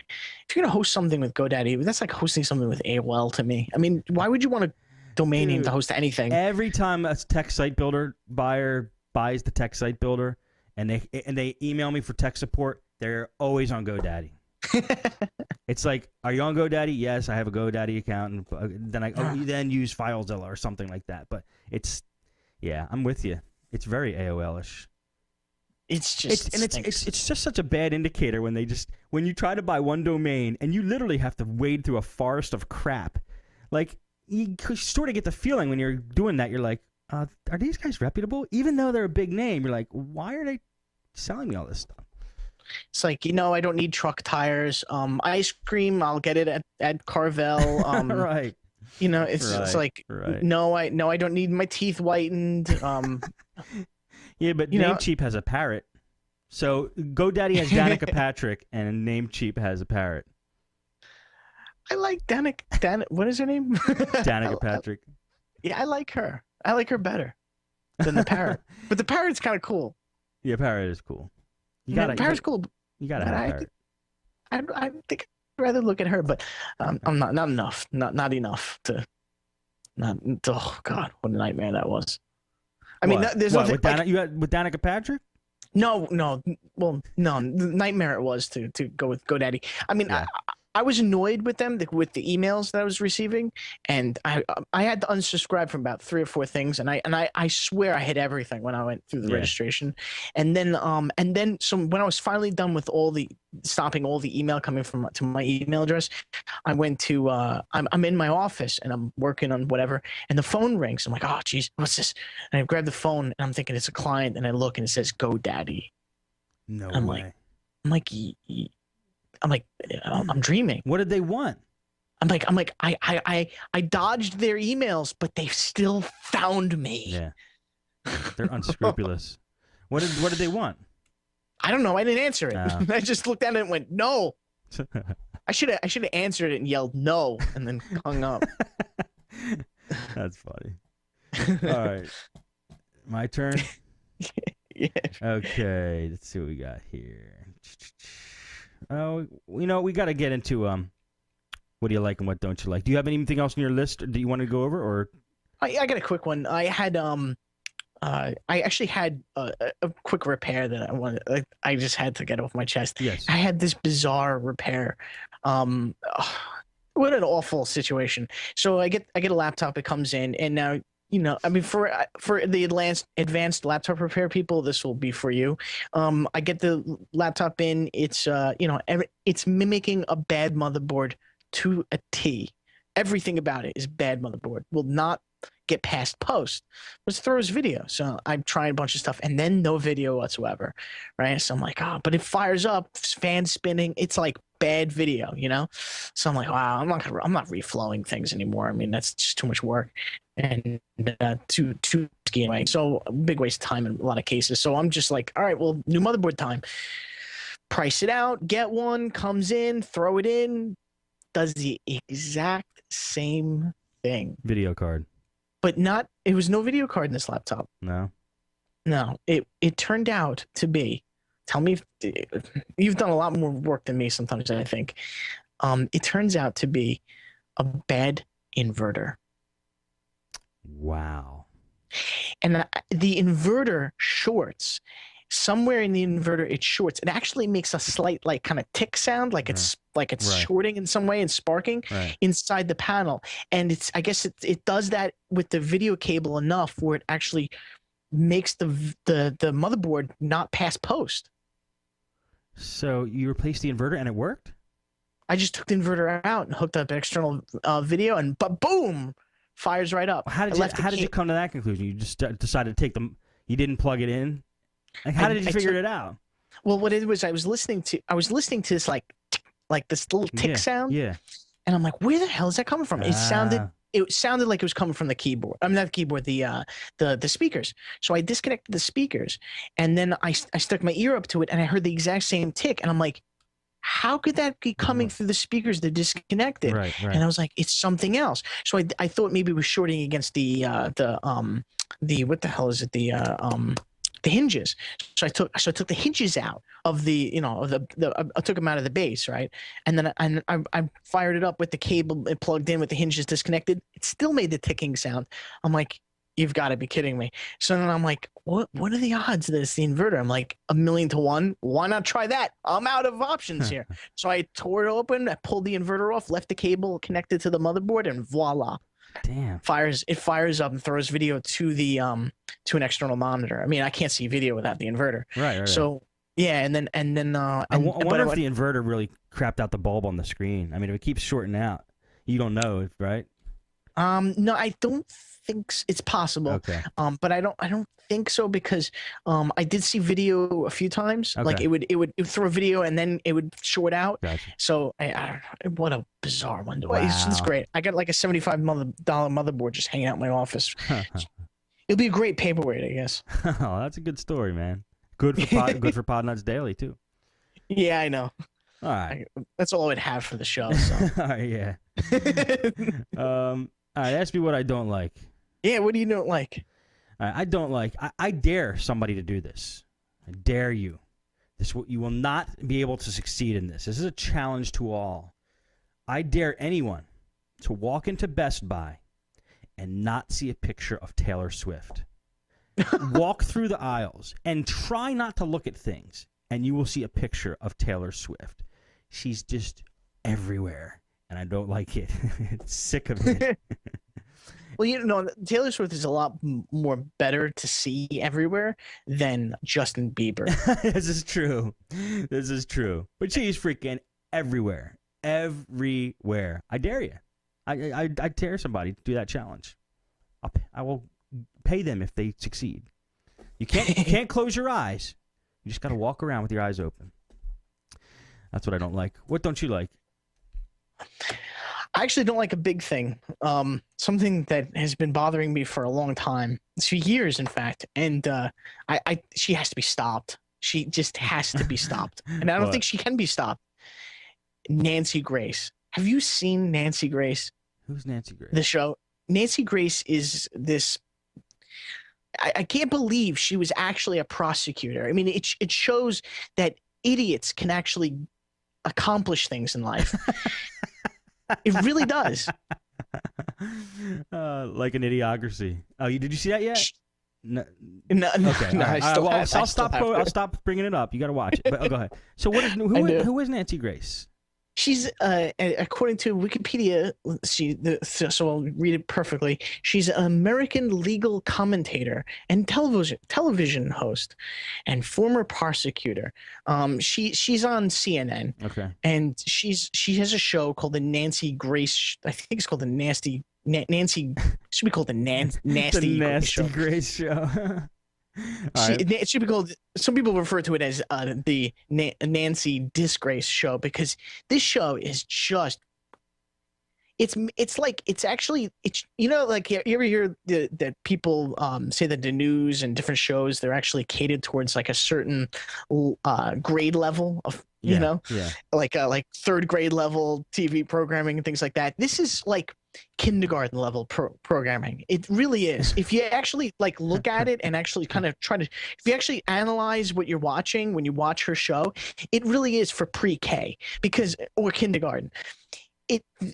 If you're going to host something with GoDaddy, that's like hosting something with AOL to me. I mean, why would you want a domain name to host anything? Every time a tech site builder buyer buys the tech site builder and they email me for tech support, they're always on GoDaddy. It's like, are you on GoDaddy? Yes, I have a GoDaddy account. And then you then use FileZilla or something like that. But I'm with you. It's very AOL-ish. It's just such a bad indicator when you try to buy one domain and you literally have to wade through a forest of crap. Like, you sort of get the feeling when you're doing that, you're like, are these guys reputable? Even though they're a big name, you're like, why are they selling me all this stuff? It's like, I don't need truck tires. Ice cream, I'll get it at Carvel. Right. It's like, no, I don't need my teeth whitened. Yeah, but Namecheap has a parrot. So GoDaddy has Danica Patrick, and Namecheap has a parrot. I like Danica. What is her name? Danica Patrick. Yeah, I like her. I like her better than the parrot. But the parrot's kind of cool. Yeah, parrot is cool. Parrot's cool. You gotta have a parrot. I think I'd rather look at her, but I'm not enough. Not enough to. Oh God, what a nightmare that was. I mean, there's nothing with Danica Patrick? No. Well, no. The nightmare it was to go with GoDaddy. I mean, yeah. I was annoyed with them with the emails that I was receiving, and I had to unsubscribe from about 3 or 4 things, and I swear I hit everything when I went through the registration, and then when I was finally done with stopping all the email coming to my email address, I went to I'm in my office and I'm working on whatever, and the phone rings. I'm like, oh geez, what's this? And I grab the phone and I'm thinking it's a client, and I look and it says GoDaddy. No way. I'm dreaming. What did they want? I dodged their emails, but they still found me. Yeah, they're unscrupulous. What did they want? I don't know. I didn't answer it. I just looked at it and went, no. I should have answered it and yelled no, and then hung up. That's funny. All right, my turn. Yeah. Okay, let's see what we got here. We got to get into what do you like and what don't you like? Do you have anything else on your list that you want to go over, or? I got a quick one. I actually had a quick repair that I wanted. I just had to get off my chest. Yes. I had this bizarre repair. What an awful situation. So I get a laptop. It comes in, and now for the advanced laptop repair people, this will be for you. I get the laptop in. It's it's mimicking a bad motherboard to a T. Everything about it is bad motherboard. Will not get past post. But it throws video. So I'm trying a bunch of stuff, and then no video whatsoever. Right? So I'm like, but it fires up, fan spinning. It's like bad video, you know. So I'm like, wow, I'm not reflowing things anymore. I mean, that's just too much work and too risky anyway. So big waste of time in a lot of cases. So I'm just like, all right, well, new motherboard time. Price it out, get one, comes in, throw it in, does the exact same thing. Video card. But not, it was no video card in this laptop. No. No, it turned out to be, tell me if you've done a lot more work than me sometimes, I think. It turns out to be a bad inverter. Wow. And the inverter shorts. Somewhere in the inverter, it shorts. It actually makes a slight, like, kind of tick sound, like it's shorting in some way and sparking inside the panel. And I guess it does that with the video cable enough where it actually makes the motherboard not pass post. So you replaced the inverter and it worked? I just took the inverter out and hooked up an external video, and boom, fires right up. How did you come to that conclusion? You just decided to take them. You didn't plug it in. Like, how did you figure it out? Well, what it was, I was listening to this like this little tick sound. Yeah. And I'm like, where the hell is that coming from? It sounded like it was coming from the keyboard. I mean, not the keyboard, the speakers. So I disconnected the speakers, and then I stuck my ear up to it, and I heard the exact same tick. And I'm like, how could that be coming through the speakers? They're disconnected. Right. And I was like, it's something else. So I thought maybe it was shorting against the what the hell is it? The hinges. So I took the hinges out of the, I took them out of the base, right? And then I fired it up with the cable, it plugged in with the hinges disconnected. It still made the ticking sound. I'm like, you've got to be kidding me. So then I'm like, what are the odds that it's the inverter? I'm like, 1,000,000 to 1. Why not try that? I'm out of options here. So I tore it open, I pulled the inverter off, left the cable connected to the motherboard, and voila. Damn. It fires up and throws video to the to an external monitor. I mean, I can't see video without the inverter. Right. So yeah, and then I wonder if the inverter really crapped out the bulb on the screen. I mean, if it keeps shorting out, you don't know, right? No, I don't think it's possible. Okay. But I don't think so, because I did see video a few times. Okay. Like it would throw a video and then it would short out. Gotcha. So I don't know, what a bizarre one. Wow. It's great. I got like a $75 motherboard just hanging out in my office. It'll be a great paperweight, I guess. Oh, that's a good story, man. Good for Podnutz Daily too. Yeah, I know. All right. That's all I would have for the show. So. All right, yeah. All right, ask me what I don't like. Yeah, what do you not like? I don't like. I dare somebody to do this. I dare you. You will not be able to succeed in this. This is a challenge to all. I dare anyone to walk into Best Buy and not see a picture of Taylor Swift. Walk through the aisles and try not to look at things, and you will see a picture of Taylor Swift. She's just everywhere, and I don't like it. It's sick of it. Well, Taylor Swift is a lot more better to see everywhere than Justin Bieber. This is true. This is true. But she's freaking everywhere. Everywhere. I dare you. I dare somebody to do that challenge. I will pay them if they succeed. You can't close your eyes. You just got to walk around with your eyes open. That's what I don't like. What don't you like? I actually don't like a big thing. Something that has been bothering me for a long time, for years, in fact. And she has to be stopped. She just has to be stopped. And I don't think she can be stopped. Nancy Grace. Have you seen Nancy Grace? Who's Nancy Grace? The show. Nancy Grace is this. I can't believe she was actually a prosecutor. I mean, it shows that idiots can actually accomplish things in life. It really does. Like an idiocracy. Oh, did you see that yet? No. Okay. No, I'll stop bringing it up. You got to watch it. But go ahead. So who is Nancy Grace? She's according to Wikipedia, so I'll read it perfectly. She's an American legal commentator and television host and former prosecutor. She's on CNN. Okay. And she has a show called the Nancy Grace. I think it's called the Nancy. Should be called the Nasty the Nasty Grace Show. All right. It should be called. Some people refer to it as the Nancy Disgrace show because this show is just. It's like it's actually it's like you ever hear that people say that the news and different shows they're actually catered towards like a certain grade level of Yeah. like third grade level TV programming and things like that. This is like kindergarten level programming. It really is. If you actually like look at it and actually kind of try to, if you actually analyze what you're watching when you watch her show, it really is for pre-K or kindergarten.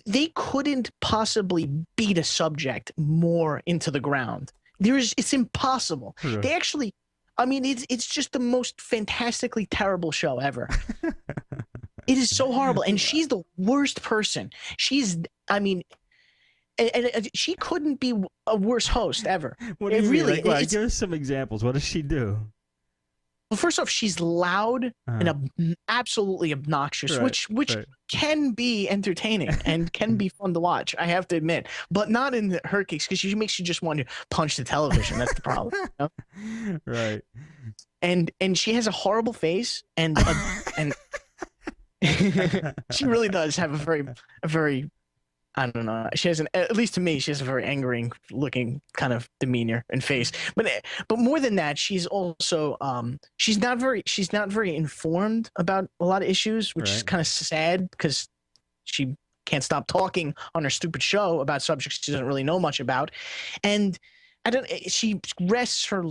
They couldn't possibly beat a subject more into the ground. It's impossible. Yeah. They actually, I mean, it's just the most fantastically terrible show ever. It is so horrible, and she's the worst person. I mean, and she couldn't be a worse host ever. What do you mean? Like, give us some examples. What does she do? Well, first off, she's loud and absolutely obnoxious, which can be entertaining and can be fun to watch. I have to admit, but not in her case because she makes you just want to punch the television. That's the problem. You know? Right. And she has a horrible face, and she really does have a very I don't know. She has at least to me, she has a very angry looking kind of demeanor and face. But more than that, she's also she's not very informed about a lot of issues, which is kind of sad because she can't stop talking on her stupid show about subjects she doesn't really know much about. And she rests her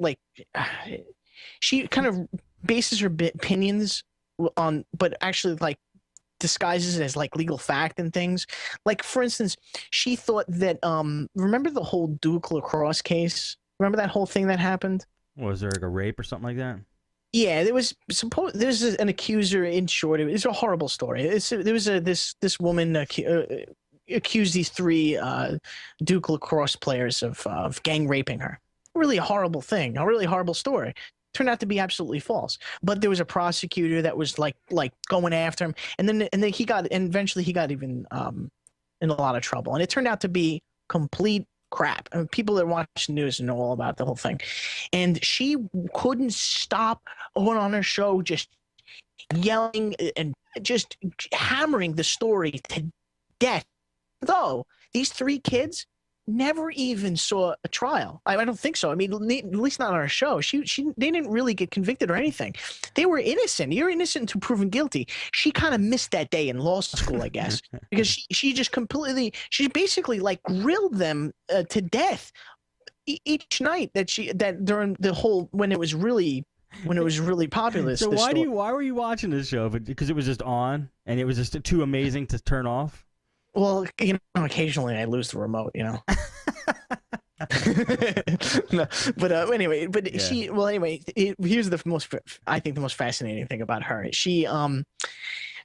like she kind of bases her opinions on, but actually like disguises it as like legal fact and things. Like for instance, she thought that remember the whole Duke lacrosse case? Remember that whole thing that happened? Was there like a rape or something like that? Yeah, there's an accuser. In short, it's a horrible story. There was this woman accused these three Duke lacrosse players of gang raping her. Really a horrible thing, a really horrible story. Turned out to be absolutely false. But there was a prosecutor that was like going after him, and then eventually he got even in a lot of trouble. And it turned out to be complete crap. I mean, people that watch the news know all about the whole thing. And she couldn't stop going on her show just yelling and just hammering the story to death. Though these three kids never even saw a trial. I don't think so. I mean, at least not on our show. They didn't really get convicted or anything. They were innocent. You're innocent until proven guilty. She kind of missed that day in law school, I guess, because she basically like grilled them to death each night that during the whole when it was really popular. So why were you watching this show? Because it was just on and it was just too amazing to turn off? Well, occasionally I lose the remote, No, but anyway, here's I think the most fascinating thing about her. She,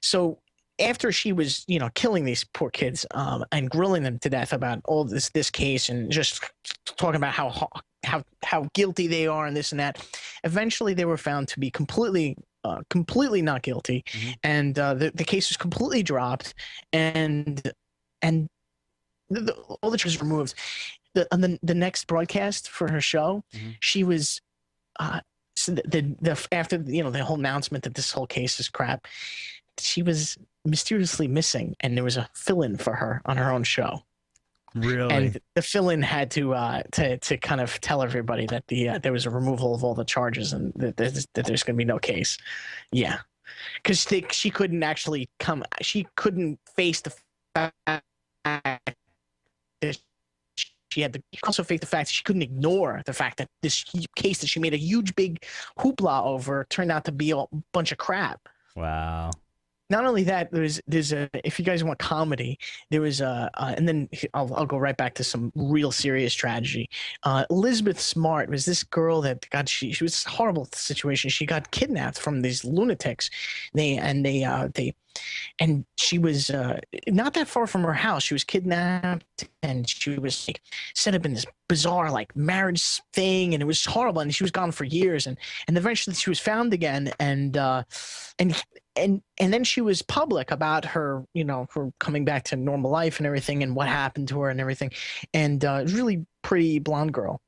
so after she was, killing these poor kids, and grilling them to death about all this case and just talking about how guilty they are and this and that, eventually they were found to be completely not guilty, and the case was completely dropped, and all the charges removed. On the next broadcast for her show, she was after the whole announcement that this whole case is crap, she was mysteriously missing, and there was a fill-in for her on her own show. Really? And the fill-in had to kind of tell everybody that there was a removal of all the charges and that there's going to be no case. Yeah, because she couldn't actually she couldn't face the fact that she had to also face the fact that she couldn't ignore the fact that this case that she made a huge big hoopla over turned out to be a bunch of crap. Wow. Not only that, there's if you guys want comedy, there was and then I'll go right back to some real serious tragedy. Elizabeth Smart was this girl that she was a horrible situation. She got kidnapped from these lunatics. And she was not that far from her house. She was kidnapped, and she was like set up in this bizarre like marriage thing, and it was horrible. And she was gone for years, and eventually she was found again, and then she was public about her, her coming back to normal life and everything, and what happened to her and everything. And really pretty blonde girl.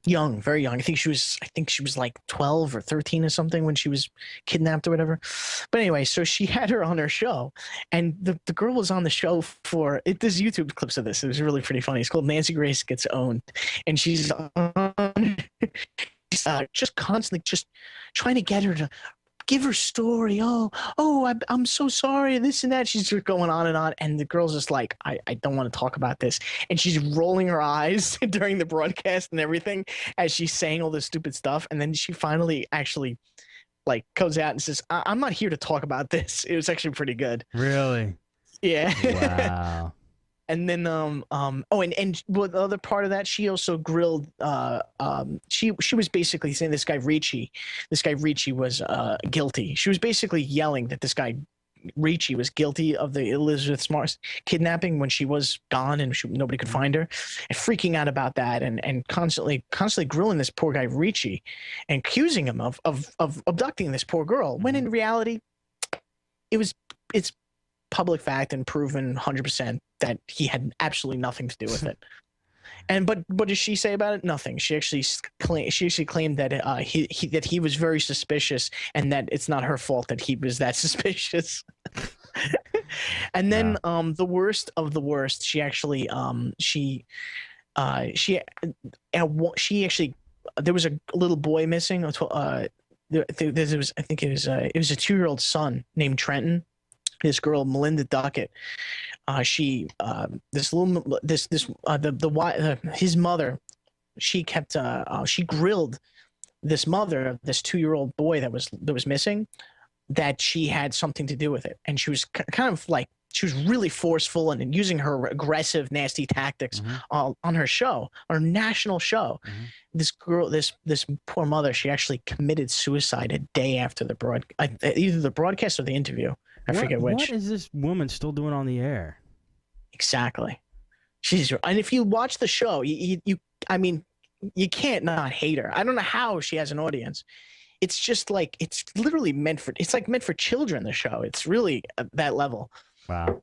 Young, very young. I think she was like 12 or 13 or something when she was kidnapped or whatever. But anyway, so she had her on her show, and the girl was on the show for it. There's YouTube clips of this. It was really pretty funny. It's called Nancy Grace Gets Owned, and she's on, just constantly just trying to get her to give her story. I'm so sorry, this and that. She's just going on, and the girl's just like, I don't want to talk about this. And she's rolling her eyes during the broadcast and everything as she's saying all this stupid stuff. And then she finally actually like goes out and says, I'm not here to talk about this. It was actually pretty good. Really? Yeah. Wow. And then and well, the other part of that, she also grilled she was basically saying this guy Ricci was guilty. She was basically yelling that this guy Ricci was guilty of the Elizabeth Smart kidnapping when she was gone and nobody could find her, and freaking out about that, and constantly grilling this poor guy Ricci and accusing him of abducting this poor girl, when in reality it's public fact and proven 100% that he had absolutely nothing to do with it. And but what does she say about it? Nothing. She actually claimed that he was very suspicious, and that it's not her fault that he was that suspicious. And then the worst of the worst, she actually there was a little boy missing. There was, I think it was a 2-year-old son named Trenton. This girl, Melinda Duckett, his mother, she grilled this mother of this 2-year-old boy that was missing, that she had something to do with it, and she was kind of like, she was really forceful and using her aggressive, nasty tactics on her show, on her national show. This girl, this poor mother, she actually committed suicide a day after either the broadcast or the interview. I forget which. What is this woman still doing on the air? Exactly. And if you watch the show, you can't not hate her. I don't know how she has an audience. It's just like, it's literally meant for children, the show. It's really that level. Wow.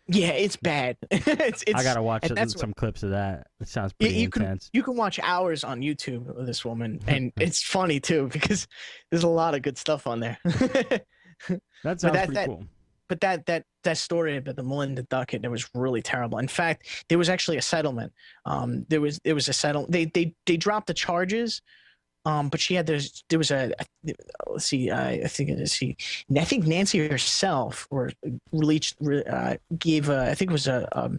Yeah, it's bad. it's I gotta watch some clips of that. It sounds pretty intense. You can watch hours on YouTube of this woman, and it's funny too, because there's a lot of good stuff on there. That sounds pretty cool. But that story about the Melinda Duckett, it was really terrible. In fact, there was actually a settlement. There was a settlement. They dropped the charges, but there was a let's see. I think Nancy herself gave I think it was a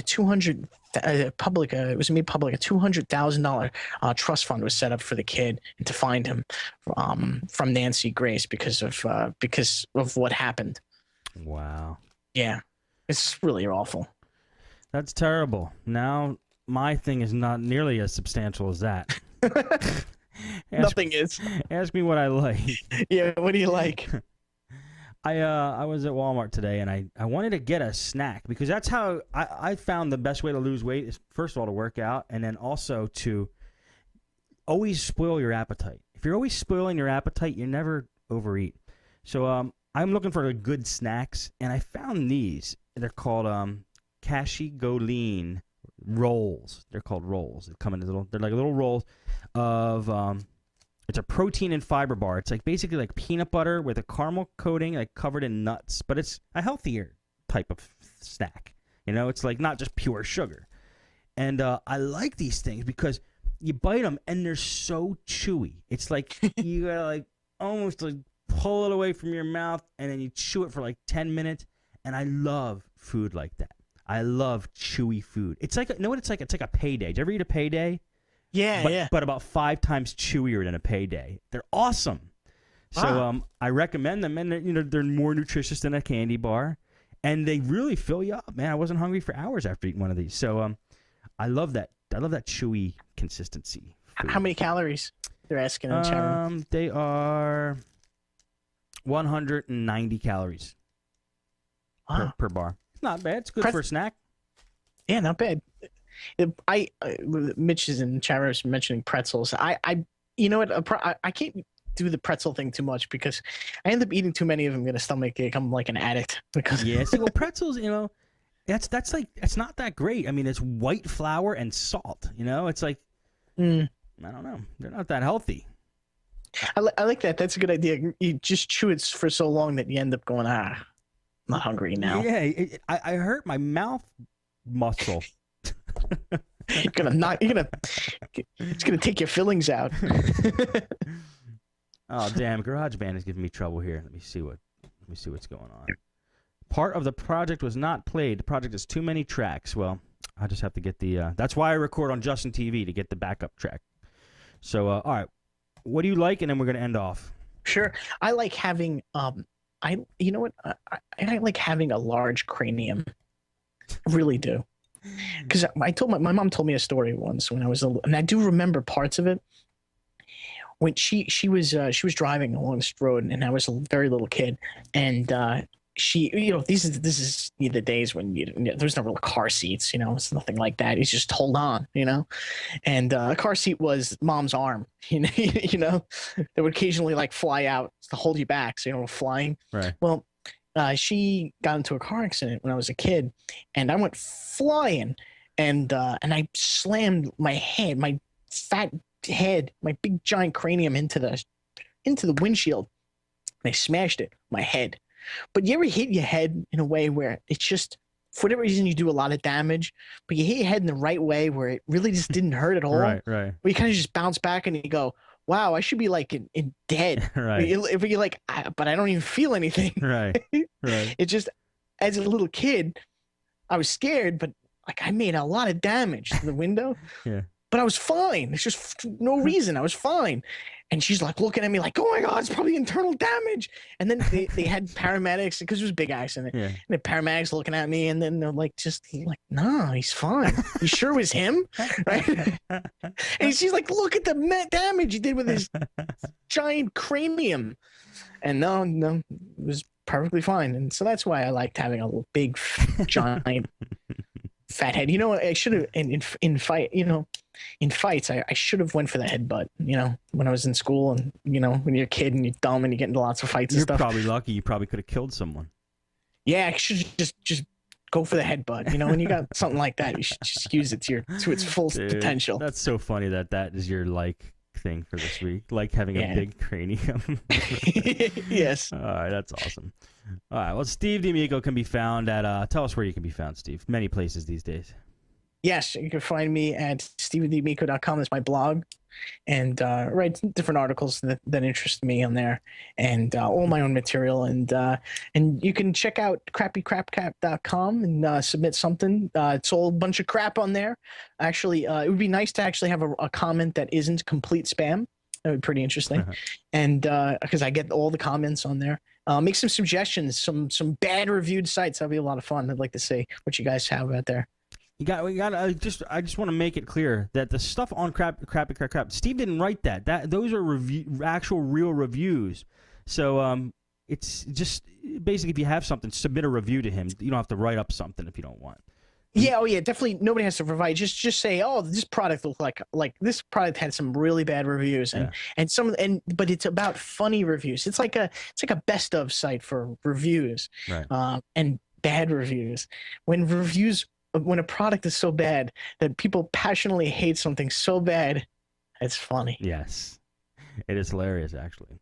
200 public. It was made public. A $200,000 trust fund was set up for the kid and to find him from Nancy Grace because of what happened. Wow. Yeah, it's really awful. That's terrible. Now my thing is not nearly as substantial as that. Nothing is. Ask me what I like. Yeah, what do you like? I was at Walmart today, and I wanted to get a snack, because that's how I found the best way to lose weight is, first of all, to work out, and then also to always spoil your appetite. If you're always spoiling your appetite, you never overeat. So I'm looking for good snacks, and I found these. They're called Kashi Goleen rolls. They're called rolls. They come in they're like little rolls of it's a protein and fiber bar. It's like basically like peanut butter with a caramel coating, like covered in nuts, but it's a healthier type of snack. You know, it's like not just pure sugar. And I like these things because you bite them and they're so chewy. It's like you gotta like almost like pull it away from your mouth and then you chew it for like 10 minutes. And I love food like that. I love chewy food. It's like, you know what it's like? It's like a payday. Did you ever eat a payday? Yeah, but about 5 times chewier than a payday. They're awesome. So I recommend them, and they're more nutritious than a candy bar, and they really fill you up. Man, I wasn't hungry for hours after eating one of these. So I love that. I love that chewy consistency. Food. How many calories? They're asking in chat room. They are 190 calories per bar. It's not bad. It's good for a snack. Yeah, not bad. Mitch is in chat room mentioning pretzels. You know what? I can't do the pretzel thing too much because I end up eating too many of them. Get a stomach ache. I'm like an addict because pretzels. That's not that great. I mean, it's white flour and salt. It's like Mm. I don't know. They're not that healthy. I like that. That's a good idea. You just chew it for so long that you end up going, I'm not hungry now. Yeah, I hurt my mouth muscle. It's gonna take your fillings out. Oh damn! GarageBand is giving me trouble here. Let me see what's going on. Part of the project was not played. The project has too many tracks. Well, I just have to get the. That's why I record on Justin TV to get the backup track. So all right, what do you like? And then we're gonna end off. Sure. I like having you know what? I like having a large cranium. I really do. Because my mom told me a story once when I was and I do remember parts of it. When she was driving along this road, and I was a very little kid, and she, this is the days when there's no real car seats, it's nothing like that. It's just hold on, and a car seat was mom's arm, that would occasionally like fly out to hold you back, so flying. Right. Well, she got into a car accident when I was a kid, and I went flying, and I slammed my head, my fat head, my big giant cranium into the windshield. I smashed it, my head. But you ever hit your head in a way where it's just, for whatever reason, you do a lot of damage, but you hit your head in the right way where it really just didn't hurt at all? Right. Where you kind of just bounce back and you go, wow, I should be like in dead. Right. If you're like, but I don't even feel anything. Right. It just, as a little kid, I was scared, but like I made a lot of damage to the window. Yeah. But I was fine. It's just no reason. I was fine. And she's like looking at me like, oh my God, it's probably internal damage. And then they had paramedics, because it was a big accident. Yeah. And the paramedics looking at me, and then they're like, no, he's fine. You sure it was him? Right? And she's like, look at the damage he did with his giant cranium. And no, it was perfectly fine. And so that's why I liked having a big, giant fat head. I should have in fights, I should have went for the headbutt, when I was in school, and when you're a kid and you're dumb and you get into lots of fights and stuff. You're probably lucky. You probably could have killed someone. Yeah, I should just go for the headbutt. When you got something like that, you should just use it to its full potential. That's so funny that is your thing for this week, like having a big cranium. Yes. All right, that's awesome. All right, well, Steve D'Amico can be found at tell us where you can be found, Steve. Many places these days. Yes, you can find me at stevendamico.com. That's my blog, and write different articles that interest me on there, and all my own material. And you can check out crappycrapcap.com and submit something. It's all a bunch of crap on there. Actually, it would be nice to actually have a comment that isn't complete spam. That would be pretty interesting. And because I get all the comments on there. Make some suggestions, some bad reviewed sites. That'd be a lot of fun. I'd like to see what you guys have out there. I just want to make it clear that the stuff on crap, Steve didn't write that. Those are actual real reviews. So it's just basically, if you have something, submit a review to him. You don't have to write up something if you don't want. Yeah, oh yeah, definitely. Nobody has to provide. Just say, oh, this product looked like this product had some really bad reviews, but it's about funny reviews. It's like a best of site for reviews, right? And bad reviews. When a product is so bad that people passionately hate something so bad, it's funny. Yes, it is hilarious, actually.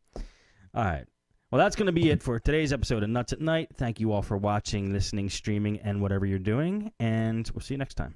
All right. Well, that's going to be it for today's episode of Nutz at Night. Thank you all for watching, listening, streaming, and whatever you're doing, and we'll see you next time.